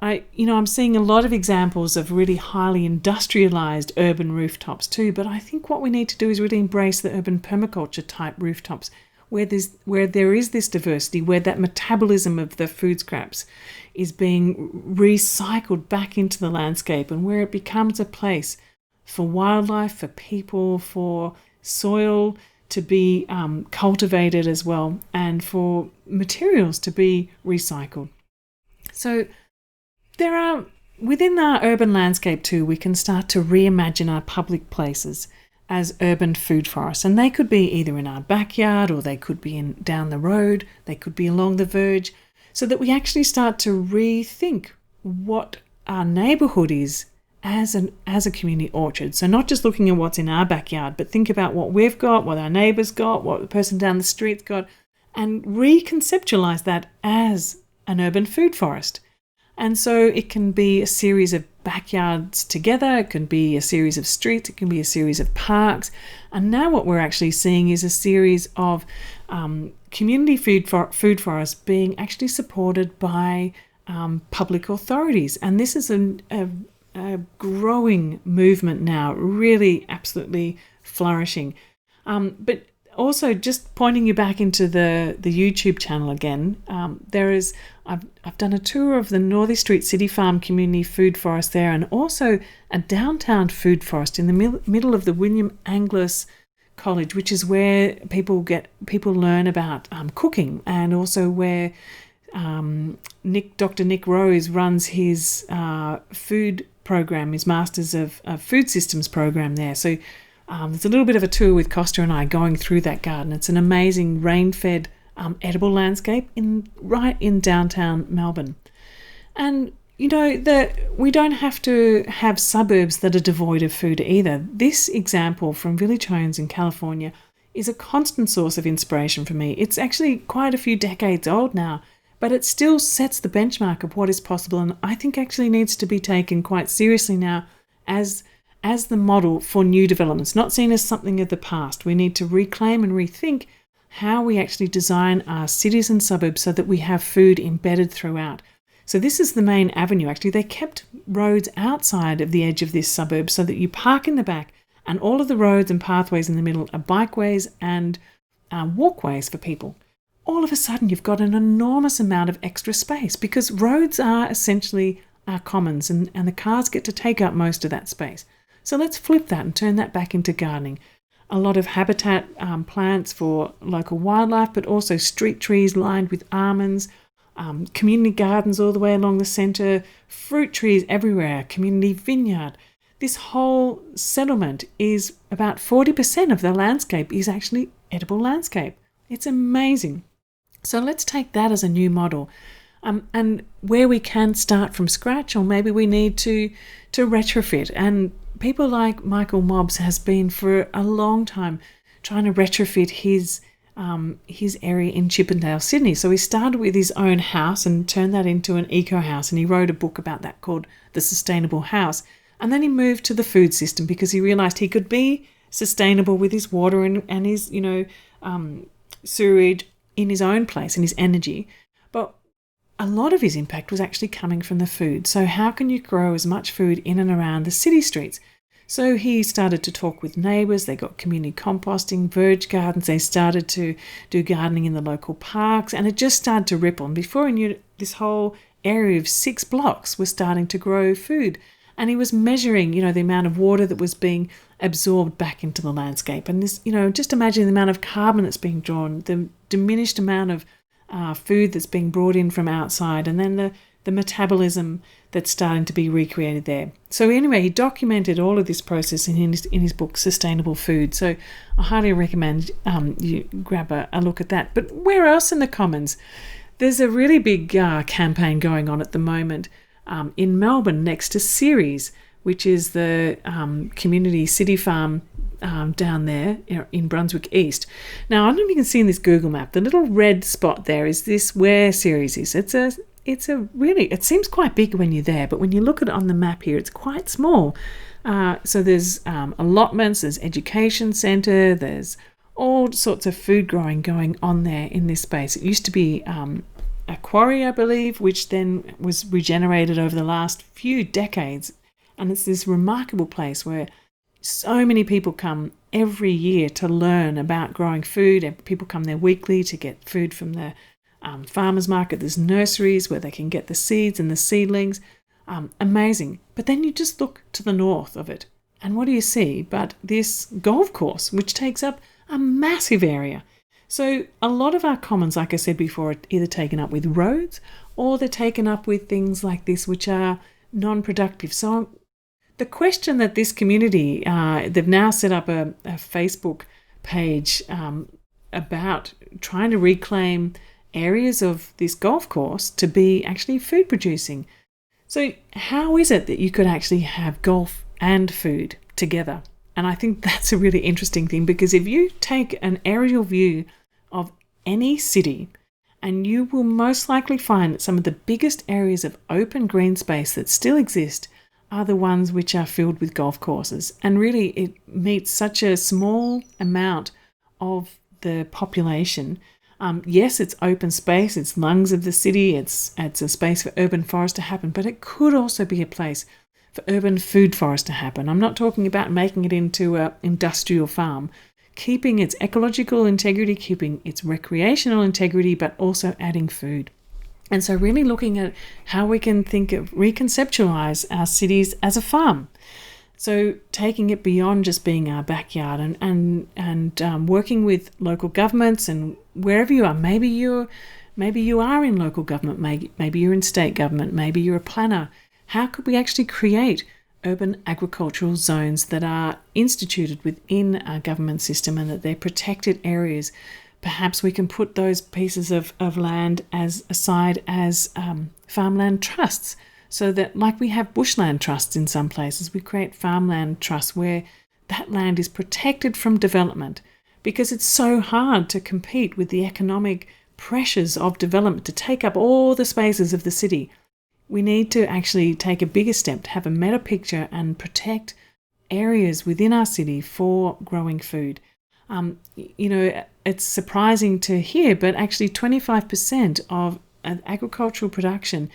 I'm seeing a lot of examples of really highly industrialized urban rooftops too, but I think what we need to do is really embrace the urban permaculture type rooftops, where there is this diversity, where that metabolism of the food scraps is being recycled back into the landscape, and where it becomes a place for wildlife, for people, for soil to be cultivated as well, and for materials to be recycled. So there are, within our urban landscape too, we can start to reimagine our public places as urban food forests. And they could be either in our backyard, or they could be down the road, they could be along the verge, so that we actually start to rethink what our neighbourhood is as a community orchard. So not just looking at what's in our backyard, but think about what we've got, what our neighbours got, what the person down the street's got, and reconceptualise that as an urban food forest. And so it can be a series of backyards together, it can be a series of streets, it can be a series of parks. And now what we're actually seeing is a series of community food forests being actually supported by public authorities. And this is a growing movement now, really absolutely flourishing. But also, just pointing you back into the YouTube channel again, I've done a tour of the Northey Street City Farm Community Food Forest there, and also a downtown food forest in the middle of the William Angliss College, which is where people learn about cooking, and also where Dr. Nick Rose runs his food program, his Masters of Food Systems program there. So there's a little bit of a tour with Costa and I going through that garden. It's an amazing rain-fed edible landscape right in downtown Melbourne. And we don't have to have suburbs that are devoid of food either. This example from Village Homes in California is a constant source of inspiration for me. It's actually quite a few decades old now, but it still sets the benchmark of what is possible, and I think actually needs to be taken quite seriously now as the model for new developments, not seen as something of the past. We need to reclaim and rethink how we actually design our cities and suburbs so that we have food embedded throughout. So this is the main avenue. Actually, they kept roads outside of the edge of this suburb so that you park in the back, and all of the roads and pathways in the middle are bikeways and walkways for people. All of a sudden, you've got an enormous amount of extra space because roads are essentially our commons, and the cars get to take up most of that space. So let's flip that and turn that back into gardening. A lot of habitat plants for local wildlife, but also street trees lined with almonds, community gardens all the way along the centre, fruit trees everywhere, community vineyard. This whole settlement is about 40% of the landscape is actually edible landscape. It's amazing. So let's take that as a new model. And where we can start from scratch, or maybe we need to retrofit. And people like Michael Mobbs has been for a long time trying to retrofit his area in Chippendale, Sydney. So he started with his own house and turned that into an eco house, and he wrote a book about that called The Sustainable House. And then he moved to the food system because he realised he could be sustainable with his water and his sewerage in his own place and his energy. But a lot of his impact was actually coming from the food. So how can you grow as much food in and around the city streets? So he started to talk with neighbours. They got community composting, verge gardens. They started to do gardening in the local parks, and it just started to ripple. And before he knew it, this whole area of 6 blocks was starting to grow food. And he was measuring, the amount of water that was being absorbed back into the landscape. And this, just imagine the amount of carbon that's being drawn, the diminished amount of food that's being brought in from outside, and then the metabolism that's starting to be recreated there. So anyway, he documented all of this process in his book, Sustainable Food. So I highly recommend you grab a look at that. But where else in the Commons? There's a really big campaign going on at the moment in Melbourne next to Ceres, which is the community city farm down there in Brunswick East. Now, I don't know if you can see in this Google map, the little red spot there is this where Ceres is. It seems quite big when you're there, but when you look at it on the map here, it's quite small. So there's allotments, there's education centre, there's all sorts of food growing going on there in this space. It used to be a quarry, I believe, which then was regenerated over the last few decades. And it's this remarkable place where so many people come every year to learn about growing food, and people come there weekly to get food from the farmers market. There's nurseries where they can get the seeds and the seedlings. Amazing. But then you just look to the north of it, and what do you see but this golf course, which takes up a massive area. So a lot of our commons, like I said before, are either taken up with roads or they're taken up with things like this, which are non-productive. So the question that this community, they've now set up a Facebook page about trying to reclaim areas of this golf course to be actually food producing. So how is it that you could actually have golf and food together? And I think that's a really interesting thing, because if you take an aerial view of any city And you will most likely find that some of the biggest areas of open green space that still exist are the ones which are filled with golf courses. And really, it meets such a small amount of the population. Yes, it's open space, it's lungs of the city, it's a space for urban forest to happen, but it could also be a place for urban food forest to happen. I'm not talking about making it into an industrial farm, keeping its ecological integrity, keeping its recreational integrity, but also adding food. And so really looking at how we can reconceptualize our cities as a farm. So taking it beyond just being our backyard and working with local governments and wherever you are. Maybe you are in local government, maybe you're in state government, maybe you're a planner. How could we actually create urban agricultural zones that are instituted within our government system and that they're protected areas? Perhaps we can put those pieces of land aside as farmland trusts, so that, like we have bushland trusts in some places, we create farmland trusts where that land is protected from development, because it's so hard to compete with the economic pressures of development to take up all the spaces of the city. We need to actually take a bigger step to have a meta picture and protect areas within our city for growing food. It's surprising to hear, but actually 25% of agricultural production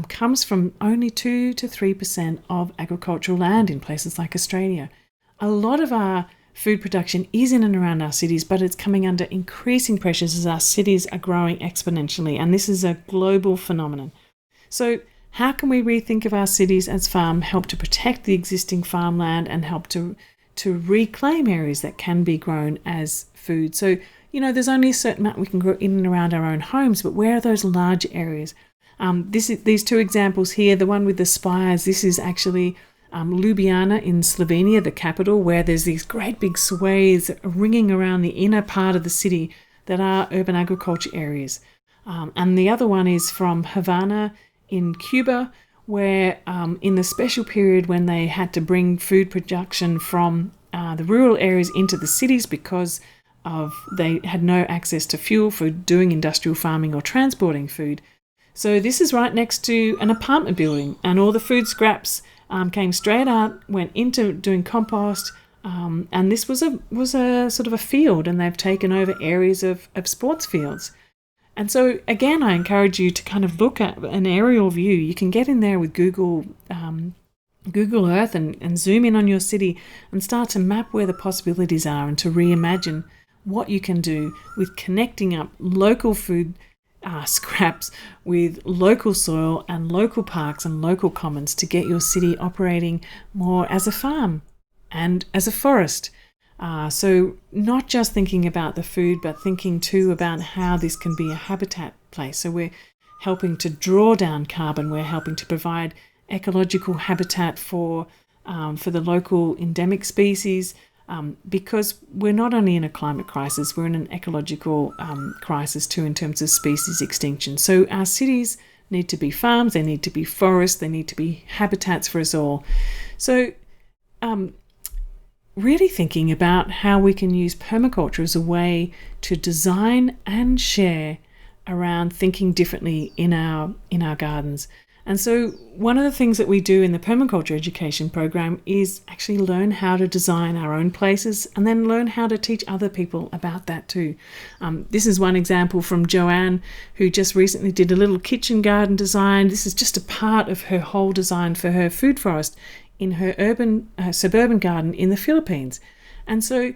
comes from only 2 to 3% of agricultural land in places like Australia. A lot of our food production is in and around our cities, but it's coming under increasing pressures as our cities are growing exponentially, and this is a global phenomenon. So how can we rethink of our cities as farm, help to protect the existing farmland and help to reclaim areas that can be grown as food? So, there's only a certain amount we can grow in and around our own homes, but where are those large areas? These two examples here, the one with the spires, this is actually Ljubljana in Slovenia, the capital, where there's these great big swathes ringing around the inner part of the city that are urban agriculture areas. And the other one is from Havana in Cuba, where in the special period when they had to bring food production from the rural areas into the cities because they had no access to fuel for doing industrial farming or transporting food. So this is right next to an apartment building, and all the food scraps came straight out, went into doing compost, and this was a sort of a field, and they've taken over areas of sports fields. And so again, I encourage you to kind of look at an aerial view. You can get in there with Google Earth and zoom in on your city and start to map where the possibilities are and to reimagine what you can do with connecting up local food scraps with local soil and local parks and local commons to get your city operating more as a farm and as a forest. So not just thinking about the food, but thinking too about how this can be a habitat place. So we're helping to draw down carbon. We're helping to provide ecological habitat for the local endemic species, because we're not only in a climate crisis, we're in an ecological crisis too in terms of species extinction. So our cities need to be farms, they need to be forests, they need to be habitats for us all. So really thinking about how we can use permaculture as a way to design and share around thinking differently in our gardens. And so one of the things that we do in the permaculture education program is actually learn how to design our own places and then learn how to teach other people about that too. This is one example from Joanne, who just recently did a little kitchen garden design. This is just a part of her whole design for her food forest in her suburban garden in the Philippines. And so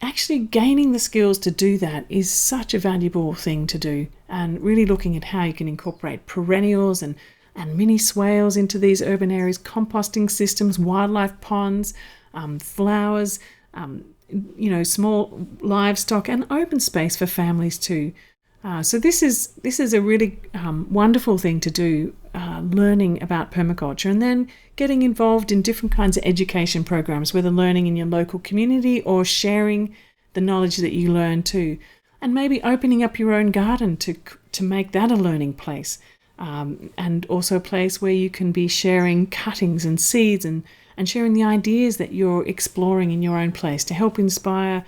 actually gaining the skills to do that is such a valuable thing to do, and really looking at how you can incorporate perennials and mini swales into these urban areas, composting systems, wildlife ponds, flowers, small livestock, and open space for families too. So this is a really wonderful thing to do, learning about permaculture and then getting involved in different kinds of education programs, whether learning in your local community or sharing the knowledge that you learn too, and maybe opening up your own garden to make that a learning place, and also a place where you can be sharing cuttings and seeds and sharing the ideas that you're exploring in your own place to help inspire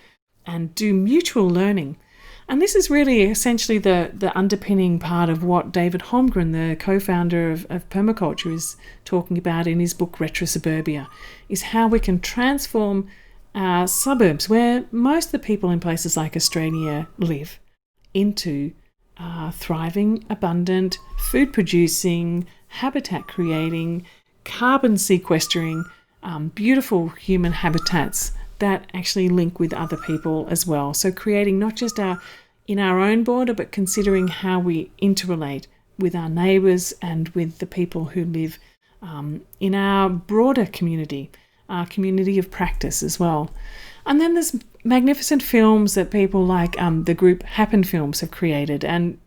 and do mutual learning. And this is really essentially the underpinning part of what David Holmgren, the co-founder of Permaculture, is talking about in his book RETROSUBURBIA, is how we can transform our suburbs, where most of the people in places like Australia live, into thriving, abundant, food-producing, habitat-creating, carbon-sequestering, beautiful human habitats that actually link with other people as well. So creating not just in our own border, but considering how we interrelate with our neighbours and with the people who live in our broader community, our community of practice as well. And then there's magnificent films that people like the group Happen Films have created, and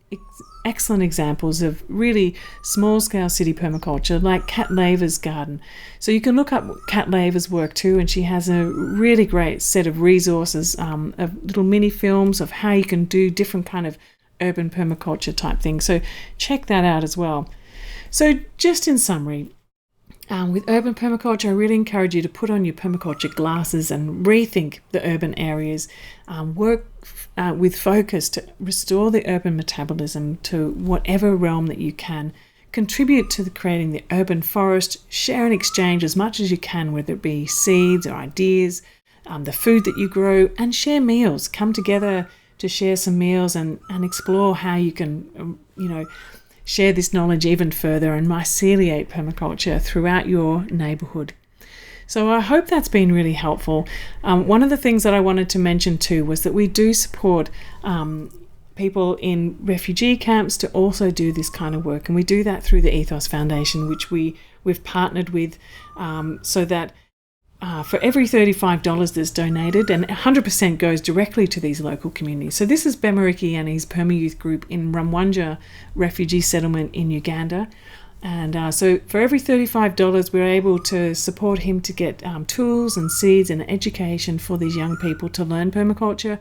excellent examples of really small-scale city permaculture, like Kat Laver's garden. So you can look up Kat Laver's work too, and she has a really great set of resources, of little mini films of how you can do different kind of urban permaculture type things. So check that out as well. So just in summary, with urban permaculture, I really encourage you to put on your permaculture glasses and rethink the urban areas. Work with focus to restore the urban metabolism to whatever realm that you can. Contribute to creating the urban forest. Share and exchange as much as you can, whether it be seeds or ideas, the food that you grow, and share meals. Come together to share some meals and explore how you can, share this knowledge even further and myceliate permaculture throughout your neighbourhood. So I hope that's been really helpful. One of the things that I wanted to mention too was that we do support people in refugee camps to also do this kind of work, and we do that through the Ethos Foundation, which we've partnered with, so that for every $35 that's donated, and 100% goes directly to these local communities. So this is Bemariki and his PermaYouth group in Ramwanja refugee settlement in Uganda. And so for every $35, we're able to support him to get tools and seeds and education for these young people to learn permaculture.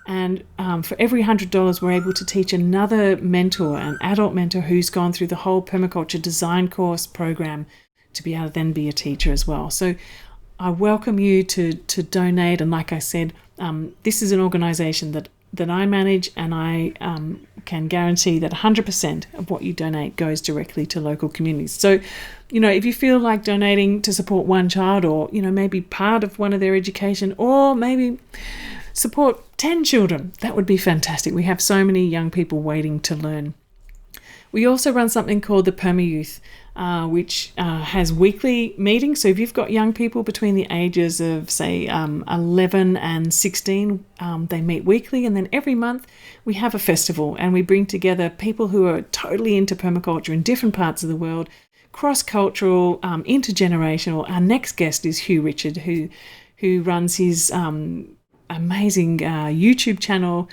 And for every $100, we're able to teach another mentor, an adult mentor who's gone through the whole permaculture design course program, to be able to then be a teacher as well. So I welcome you to donate. And like I said, this is an organisation that I manage, and I can guarantee that 100% of what you donate goes directly to local communities. So, if you feel like donating to support one child, or, maybe part of one of their education, or maybe support 10 children, that would be fantastic. We have so many young people waiting to learn. We also run something called the PermaYouth, which has weekly meetings. So if you've got young people between the ages of, say, 11 and 16, they meet weekly. And then every month we have a festival, and we bring together people who are totally into permaculture in different parts of the world, cross-cultural, intergenerational. Our next guest is Hugh Richard, who runs his amazing YouTube channel.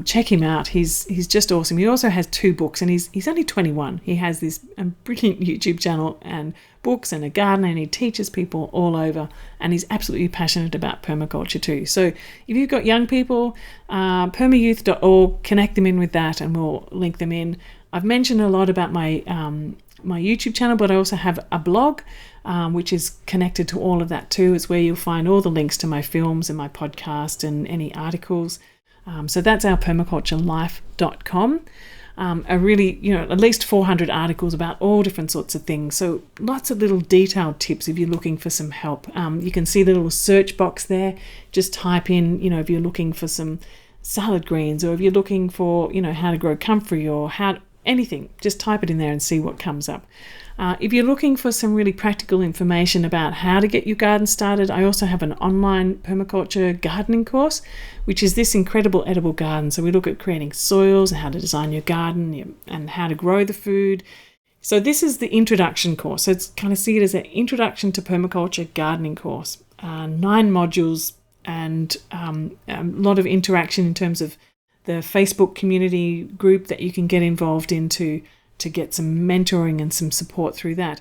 Check him out. He's just awesome. He also has 2 books, and he's only 21. He has this brilliant YouTube channel and books and a garden, and he teaches people all over, and he's absolutely passionate about permaculture too. So if you've got young people, permayouth.org, connect them in with that, and we'll link them in. I've mentioned a lot about my YouTube channel, but I also have a blog, which is connected to all of that too. It's where you'll find all the links to my films and my podcast and any articles. So that's our permaculturelife.com. A really, at least 400 articles about all different sorts of things. So lots of little detailed tips if you're looking for some help. You can see the little search box there. Just type in, if you're looking for some salad greens, or if you're looking for, how to grow comfrey, or anything, just type it in there and see what comes up. If you're looking for some really practical information about how to get your garden started, I also have an online permaculture gardening course, which is this incredible edible garden. So we look at creating soils and how to design your garden and how to grow the food. So this is the introduction course. So it's kind of see it as an introduction to permaculture gardening course. 9 modules, and a lot of interaction in terms of the Facebook community group that you can get involved into to get some mentoring and some support through that.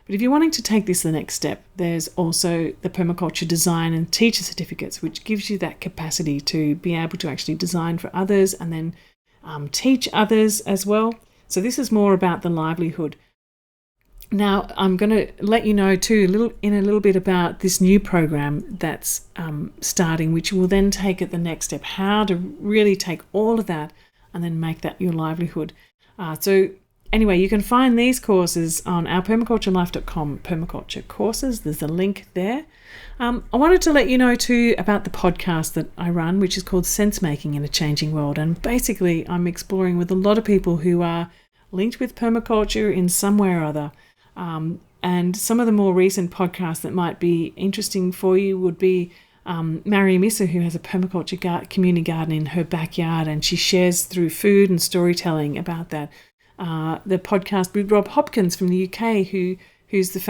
But if you're wanting to take this the next step, there's also the permaculture design and teacher certificates, which gives you that capacity to be able to actually design for others and then teach others as well. So this is more about the livelihood. Now, I'm going to let you know too in a little bit about this new program that's starting, which will then take it the next step, how to really take all of that and then make that your livelihood. So anyway, you can find these courses on our permaculturelife.com permaculture courses. There's a link there. I wanted to let you know too about the podcast that I run, which is called Sense Making in a Changing World. And basically, I'm exploring with a lot of people who are linked with permaculture in some way or other. And some of the more recent podcasts that might be interesting for you would be Mariam Issa, who has a permaculture community garden in her backyard, and she shares through food and storytelling about that. The podcast with Rob Hopkins from the UK, who's the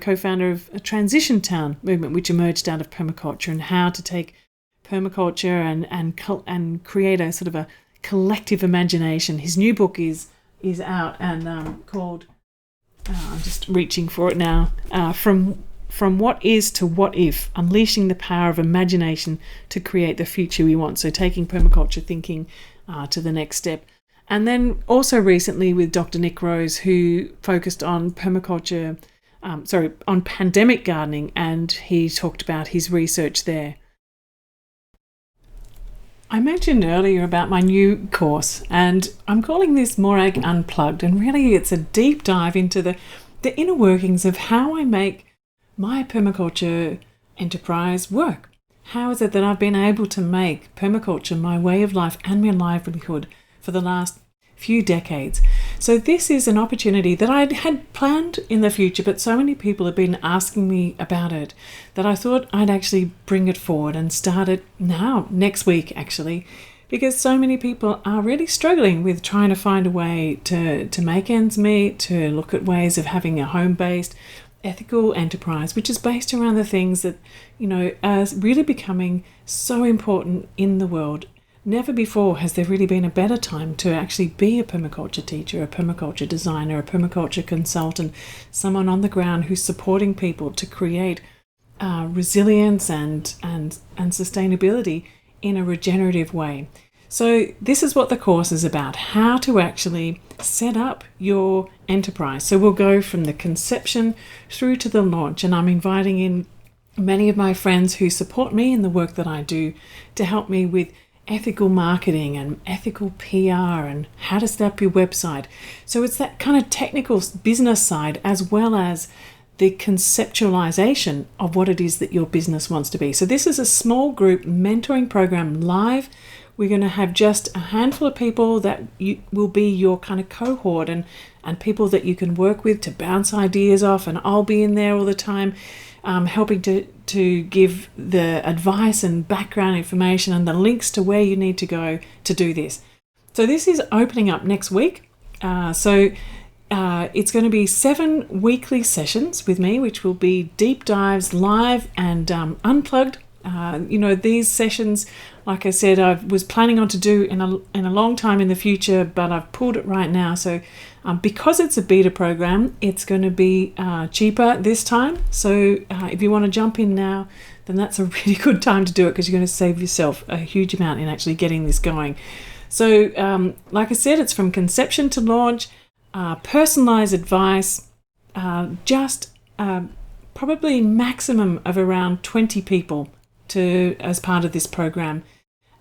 co-founder of a Transition Town movement, which emerged out of permaculture, and how to take permaculture and create a sort of a collective imagination. His new book is out and called... I'm just reaching for it now. From what is to what if, unleashing the power of imagination to create the future we want. So taking permaculture thinking to the next step. And then also recently with Dr. Nick Rose, who focused on permaculture, on pandemic gardening, and he talked about his research there. I mentioned earlier about my new course, and I'm calling this Morag Unplugged, and really it's a deep dive into the inner workings of how I make my permaculture enterprise work. How is it that I've been able to make permaculture my way of life and my livelihood for the last few decades? So this is an opportunity that I had planned in the future, but so many people have been asking me about it that I thought I'd actually bring it forward and start it now, next week actually, because so many people are really struggling with trying to find a way to make ends meet, to look at ways of having a home-based ethical enterprise, which is based around the things that, are really becoming so important in the world. Never before has there really been a better time to actually be a permaculture teacher, a permaculture designer, a permaculture consultant, someone on the ground who's supporting people to create resilience and sustainability in a regenerative way. So this is what the course is about, how to actually set up your enterprise. So we'll go from the conception through to the launch, and I'm inviting in many of my friends who support me in the work that I do to help me with ethical marketing and ethical PR and how to set up your website. So it's that kind of technical business side as well as the conceptualization of what it is that your business wants to be. So this is a small group mentoring program live. We're going to have just a handful of people that will be your kind of cohort and people that you can work with to bounce ideas off, and I'll be in there all the time helping to give the advice and background information and the links to where you need to go to do this. So this is opening up next week. It's going to be 7 weekly sessions with me, which will be deep dives live and unplugged. These sessions, like I said, I was planning on to do in a long time in the future, but I've pulled it right now. So because it's a beta program, it's going to be cheaper this time. So if you want to jump in now, then that's a really good time to do it, because you're going to save yourself a huge amount in actually getting this going. So like I said, it's from conception to launch, personalized advice, probably maximum of around 20 people as part of this program.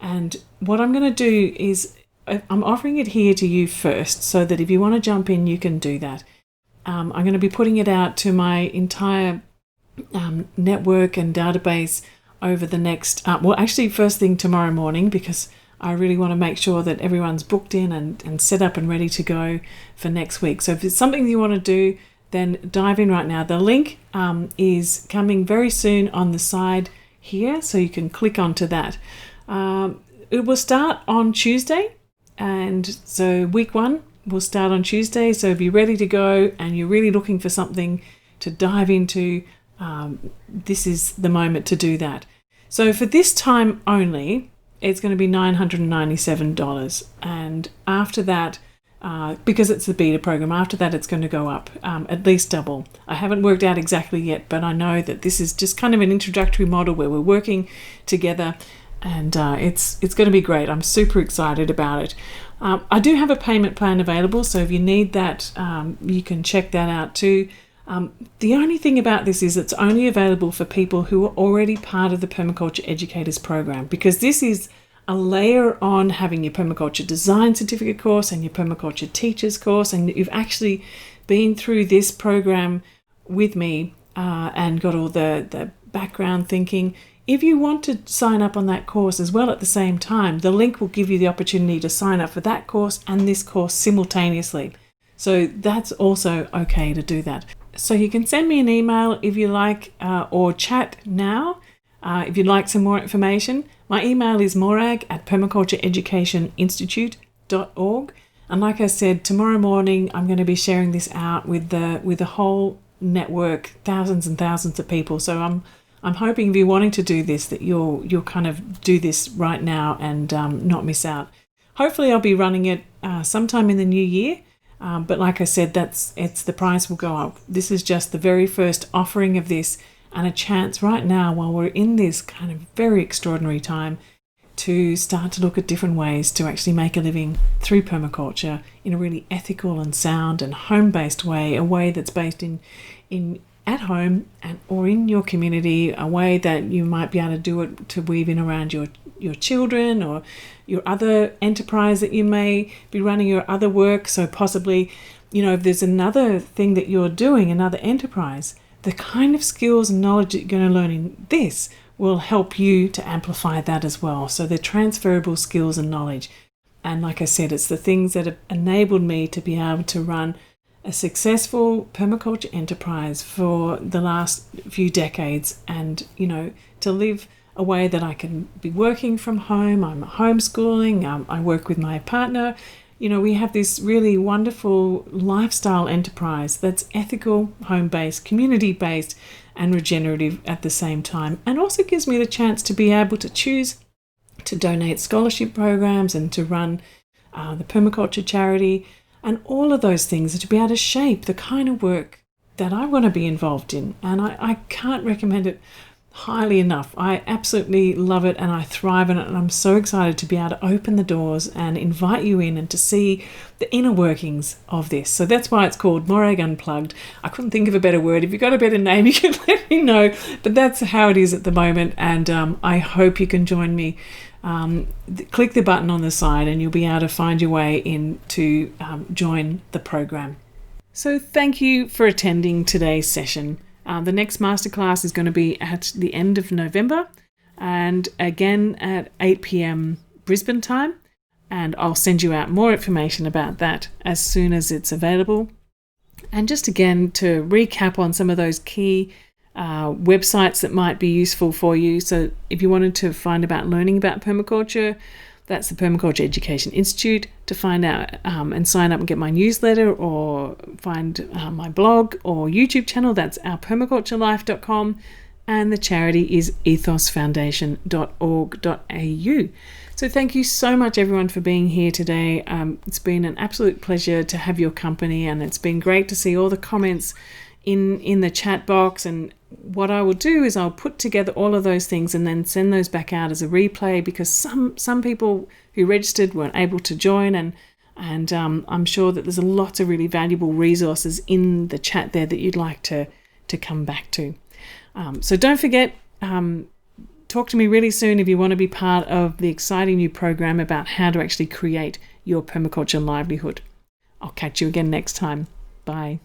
And what I'm going to do is I'm offering it here to you first, so that if you want to jump in, you can do that. I'm going to be putting it out to my entire network and database over the next, actually first thing tomorrow morning, because I really want to make sure that everyone's booked in and set up and ready to go for next week. So if it's something you want to do, then dive in right now. The link is coming very soon on the side here, so you can click onto that. It will start on Tuesday, and so week 1 will start on Tuesday. So if you're ready to go and you're really looking for something to dive into, this is the moment to do that. So for this time only, it's going to be $997, and after that, because it's the beta program, after that it's going to go up at least double. I haven't worked out exactly yet, but I know that this is just kind of an introductory model where we're working together, and it's going to be great. I'm super excited about it. I do have a payment plan available, so if you need that, you can check that out too. The only thing about this is it's only available for people who are already part of the Permaculture Educators program, because this is a layer on having your Permaculture Design Certificate course and your Permaculture Teachers course, and you've actually been through this program with me and got all the background thinking. If you want to sign up on that course as well at the same time, the link will give you the opportunity to sign up for that course and this course simultaneously. So that's also okay to do that. So you can send me an email if you like, or chat now if you'd like some more information. My email is morag@permacultureeducationinstitute.org. And like I said, tomorrow morning I'm going to be sharing this out with the whole network, thousands and thousands of people. So I'm hoping if you're wanting to do this, that you'll kind of do this right now and not miss out. Hopefully I'll be running it sometime in the new year. But like I said, the price will go up. This is just the very first offering of this, and a chance right now, while we're in this kind of very extraordinary time, to start to look at different ways to actually make a living through permaculture in a really ethical and sound and home-based way, a way that's based in at home or in your community, a way that you might be able to do it to weave in around your children or your other enterprise that you may be running, your other work. So possibly, if there's another thing that you're doing, another enterprise, the kind of skills and knowledge that you're going to learn in this will help you to amplify that as well. So they're transferable skills and knowledge. And like I said, it's the things that have enabled me to be able to run a successful permaculture enterprise for the last few decades, and to live a way that I can be working from home. I'm homeschooling. I work with my partner. We have this really wonderful lifestyle enterprise that's ethical, home-based, community-based, and regenerative at the same time, and also gives me the chance to be able to choose to donate scholarship programs and to run the permaculture charity, and all of those things, to be able to shape the kind of work that I want to be involved in. And I can't recommend it highly enough. I absolutely love it and I thrive in it, and I'm so excited to be able to open the doors and invite you in and to see the inner workings of this. So that's why it's called Morag Unplugged. I couldn't think of a better word. If you've got a better name, you can let me know, but that's how it is at the moment, and I hope you can join me. Click the button on the side and you'll be able to find your way in to join the program. So thank you for attending today's session. The next masterclass is going to be at the end of November, and again at 8 p.m. Brisbane time, and I'll send you out more information about that as soon as it's available. And just again to recap on some of those key websites that might be useful for you. So if you wanted to find about learning about permaculture, that's the Permaculture Education Institute. To find out and sign up and get my newsletter, or find my blog or YouTube channel, that's ourpermaculturelife.com, and the charity is ethosfoundation.org.au. So thank you so much everyone for being here today. It's been an absolute pleasure to have your company, and it's been great to see all the comments in the chat box. And what I will do is I'll put together all of those things and then send those back out as a replay, because some people who registered weren't able to join, and I'm sure that there's lots of really valuable resources in the chat there that you'd like to come back to. So don't forget, talk to me really soon if you want to be part of the exciting new program about how to actually create your permaculture livelihood. I'll catch you again next time. Bye.